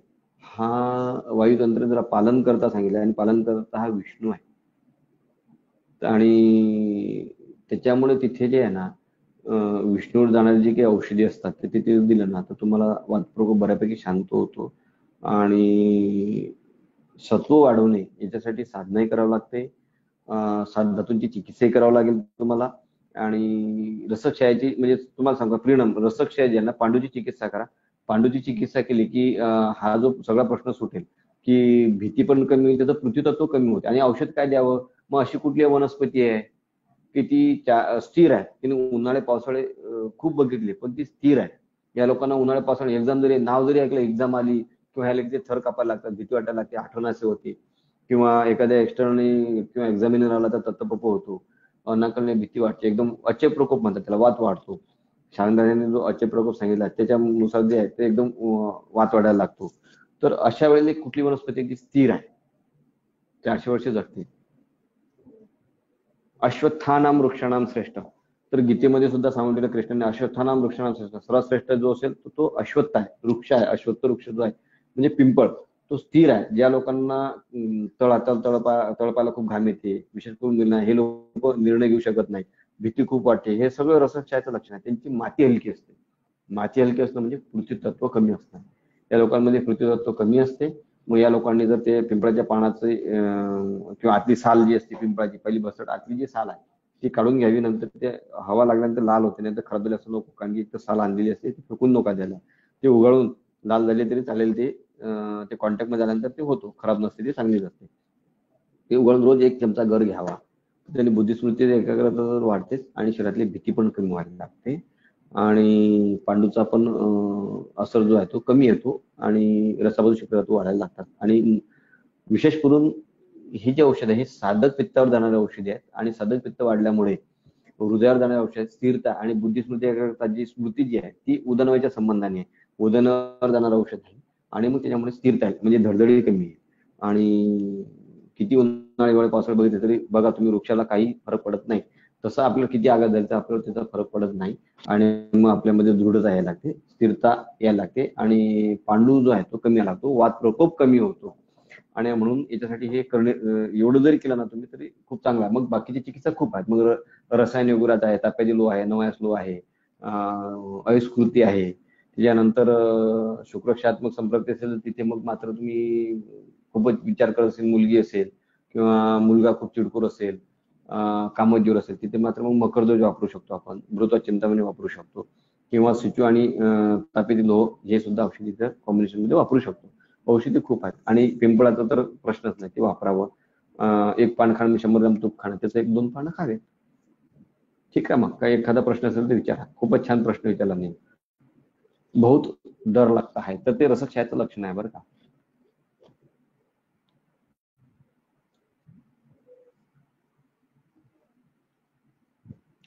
हा वायुतंत्र जर पालन करता सांगितलं आणि पालन करता हा विष्णू आहे. आणि त्याच्यामुळे तिथे जे आहे ना विष्णूवर जाणारी जी काही औषधी असतात ते तिथे दिलं ना तर तुम्हाला वातप्रकोप बऱ्यापैकी शांत होतो. आणि सत्व वाढवणे याच्यासाठी साधनाही करावं लागते. सात धातूंची चिकित्साही करावं लागेल तुम्हाला. आणि रसक्षयाची म्हणजे तुम्हाला सांगा परिणाम रसक्षय ज्यांना पांडूची चिकित्सा करा. पांडूची चिकित्सा केली की हा जो सगळा प्रश्न सुटेल की भीती पण कमी होईल, त्याचं पृथ्वीतत्व कमी होते. आणि औषध काय द्यावं, मग अशी कुठली वनस्पती आहे की ती स्थिर आहे. तिने उन्हाळे पावसाळे खूप बघितले पण ती स्थिर आहे. या लोकांना उन्हाळे पावसाळे एक्झाम जरी नाव जरी ऐकलं एक्झाम आली किंवा ह्या लगेच थर कापायला लागतात, भीती वाटायला लागते, आठवण असे होते किंवा एखाद्या एक्सटर्नल किंवा एक्झामिनर आला तर तत्पप होतो, अनाकलने भीती वाटते, एकदम अचय प्रकोप म्हणतात त्याला, वात वाढतो. शांततेने जो अचय प्रकोप सांगितला त्याच्यानुसार जे आहे ते एकदम वात वाढायला लागतो. तर अशा वेळेला कुठली वनस्पती जी स्थिर आहे 400 वर्ष जगते. अश्वत्थानाम वृक्षाणाम श्रेष्ठ. तर गीतेमध्ये सुद्धा सांगितलेलं कृष्णाने अश्वत्थानाम वृक्षाणाम श्रेष्ठ. सर्वात श्रेष्ठ जो असेल तो अश्वत्थ आहे, वृक्ष आहे. अश्वत्थ वृक्ष जो आहे म्हणजे पिंपळ, तो स्थिर आहे. ज्या लोकांना तळपाला खूप घाम येते, विशेष करून हे लोक निर्णय घेऊ शकत नाही, भीती खूप वाटते, हे सगळं रसक्षयाचं लक्षण आहे. त्यांची माती हलकी असते. माती हलकी असणं म्हणजे पृथ्वी तत्व कमी असतं. या लोकांमध्ये पृथ्वी तत्व कमी असते. मग या लोकांनी जर ते पिंपळाच्या पानाचे किंवा आतली साल जी असते पिंपळाची पहिली बसट आतली जी साल आहे ती काढून घ्यावी. नंतर ते हवा लागल्यानंतर लाल होते, नंतर खराब झाले असं नको, कारण की इथं साल आणलेली असते ती फेकून नका द्यायला. ते उगाळून लाल झाले तरी चालेल. ते कॉन्टॅक्ट मध्ये आल्यानंतर ते होतो, खराब नसते, ती चांगलीच असते. ते उगाळून रोज 1 चमचा गर घ्यावा. त्याने बुद्धिस्मृती एकाग्रता वाढतेच आणि शरीरातली भीती पण कमी व्हायला लागते. आणि पांडूचा पण असर जो आहे तो कमी येतो आणि रसापासून शुक्रातू वाढायला लागतात. आणि विशेष करून ही जी औषध आहे हे साधक पित्तावर जाणारे औषधी आहेत. आणि साधक पित्त वाढल्यामुळे हृदयावर जाणारे औषध स्थिरता आणि बुद्धिस्मृती एकाग्रता जी स्मृती जी आहे ती उदनवायच्या संबंधाने आहे. उदनावर जाणारं औषध आहे आणि मग त्याच्यामुळे स्थिरता आहे म्हणजे धडधडी कमी आहे. आणि किती उन्हाळी हिवाळी पावसाळ्यात बघितलं तरी बघा तुम्ही वृक्षाला काही फरक पडत नाही. तसं आपल्याला किती आघात झाला तर आपल्याला त्याचा फरक पडत नाही आणि मग आपल्यामध्ये दृढता यायला लागते, स्थिरता यायला लागते आणि पांडू जो आहे तो कमी यायला लागतो, वात प्रकोप कमी होतो. आणि म्हणून याच्यासाठी हे करणे एवढं जरी केलं ना तुम्ही तरी खूप चांगलं आहे. मग बाकीची चिकित्सा खूप आहेत. मग रसायन योगराज आहे, ताप्याची लो आहे, नवयास लो आहे, अयस्कृती आहे. त्याच्यानंतर शुक्रक्षात्मक संपृक्ती असेल तर तिथे मग मात्र तुम्ही खूपच विचार करत असेल, मुलगी असेल किंवा मुलगा खूप चिडखोर असेल, कामज्योर असेल, तिथे मात्र मग मकरध्वज वापरू शकतो आपण, मृत चिंतामणी वापरू शकतो किंवा सिचू आणि तापेती लोह हे सुद्धा औषधीच्या कॉम्बिनेशन मध्ये वापरू शकतो. औषधी खूप आहेत आणि पिंपळाचा तर प्रश्नच नाही, ते वापरावं. एक पान खाणं 100 ग्राम तूप खाणं, त्याचं 1-2 पानं खावे. ठीक आहे. मग काही एखादा प्रश्न असेल तर विचारा. खूपच छान प्रश्न विचारला मी. बहुत डर लगता है तर ते रसक्षयाचं लक्षण आहे बरं का.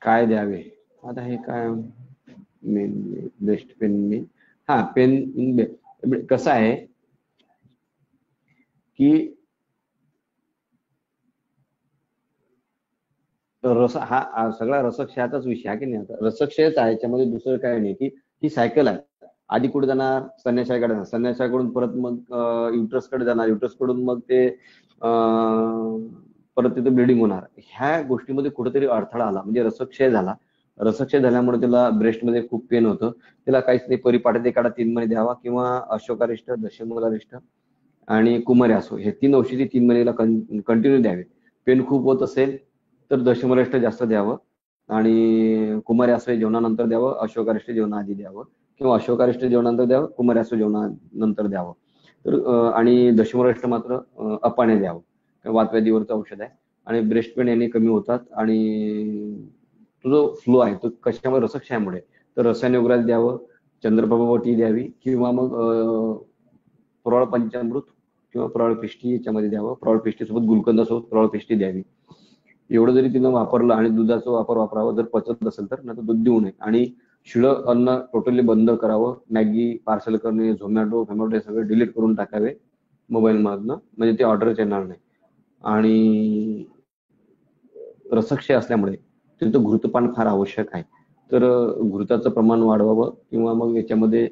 काय द्यावे आता हे काय बेस्ट पेन हा पेन कसं आहे की रस हा सगळा रसक्षयाचाच विषय आहे की नाही. आता रसक्षयच आहे, याच्यामध्ये दुसरं काय नाही की ही सायकल आहे. आधी कुठे जाणार, स्तन्याशयाकडे जाणार, स्तन्याशयाकडून परत मग युट्रसकडे जाणार, युट्रसकडून मग ते परत तिथे ब्लिडिंग होणार. ह्या गोष्टीमध्ये कुठेतरी अडथळा आला म्हणजे रसक्षय झाला. रसक्षय झाल्यामुळे त्याला ब्रेस्टमध्ये खूप पेन होतं. त्याला काहीच नाही, परिपाठात काढा 3 महिने द्यावा किंवा अशोकारिष्ट, दशमूलारिष्ट आणि कुमारी हे 3 औषधी 3 महिन्याला कंटिन्यू द्यावे. पेन खूप होत असेल तर दशमूलारिष्ट जास्त द्यावं आणि कुमारी असो जेवणानंतर द्यावं, अशोकारिष्ट जेवणाआधी द्यावं किंवा अशोकारिष्ट जेवणानंतर द्यावं, कुमारी असो जेवणानंतर द्यावं. तर आणि दशमूलारिष्ट मात्र अपाने द्यावं. वातव्याधीवरचं औषध आहे आणि ब्रेस्ट पेन याने कमी होतात. आणि तो जो फ्लो आहे तो कशामुळे, रसक्षयामुळे. तर रसायन योगराज द्यावं, चंद्रप्रभावटी द्यावी किंवा मग प्रौढ पंचामृत किंवा प्रौढ पिष्टी याच्यामध्ये द्यावं. प्रौढ पिष्टीसोबत गुलकंदासोबत प्रौढ पिष्टी द्यावी. एवढं जरी तिनं वापरलं आणि दुधाचा वापर वापरावा, जर पचत नसेल तर, नाही तर दूध देऊ नये. आणि शिळं अन्न टोटली बंद करावं. मॅगी पार्सल करणे, झोमॅटो हे सगळे डिलीट करून टाकावे मोबाईल मधनं, म्हणजे ते ऑर्डरच येणार नाही. आणि रसक्षय असल्यामुळे तिथं घृतपान फार आवश्यक आहे. तर घृताचं प्रमाण वाढवावं किंवा मग याच्यामध्ये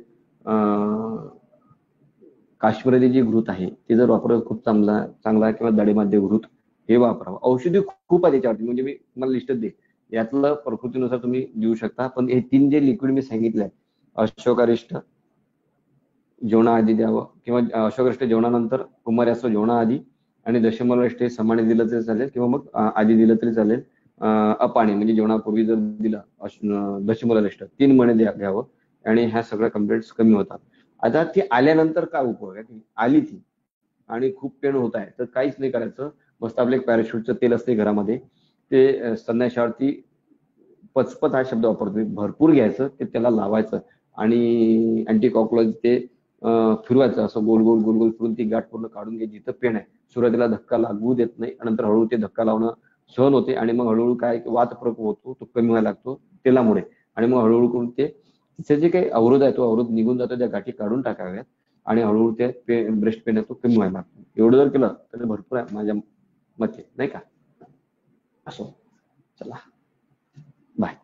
काश्मीरी जी घृत आहे ते जर वापरलं खूप चांगला किंवा दाढीमध्ये घृत हे वापरावं. औषधी खूप आहे त्याच्यावरती, म्हणजे मी मला लिस्टच दे, यातलं प्रकृतीनुसार तुम्ही देऊ शकता. पण हे 3 जे लिक्विड मी सांगितलंय, अशोकारिष्ट जेवणाआधी द्यावं किंवा अशोकारिष्ट जेवणानंतर, कुमारी असो जेवणाआधी आणि दशमूलारिष्ट हे समाने दिलं तरी चालेल किंवा मग आधी दिलं तरी चालेल. अपाने म्हणजे जेवणापूर्वी जर दिलं दशमूलारिष्ट 3 महिने घ्यावं आणि ह्या सगळ्या कंप्लेंट्स कमी होतात. आता ती आल्यानंतर काय उपयोग आहे, आली ती आणि खूप पेन होत आहे तर काहीच नाही करायचं. मस्त आपलं एक पॅराशूटचं तेल असते घरामध्ये, ते स्तन्याशयावरती पचपत हा शब्द वापरतो, भरपूर घ्यायचं, ते त्याला लावायचं आणि अँटी कॉकरोच ते फिरवायचं, असं गोल गोल गोल गोल फिरून ती गाठ पूर्ण काढून घ्यायची. जिथं पेन आहे सुरुवातीला धक्का लागू देत नाही, नंतर हळूहळू ते धक्का लावणं सहन होते आणि मग हळूहळू काय वात प्रकोप होतो तो कमी व्हायला लागतो तेलामुळे. आणि मग हळूहळू करून ते तिचे जे काही अवरोध आहे तो अवरोध निघून जातो, त्या गाठी काढून टाकाव्यात आणि हळूहळू ते ब्रेस्ट पेन आहे तो कमी व्हायला लागतो. एवढं जर केलं तर भरपूर आहे माझ्या मते, नाही का. असो, चला बाय.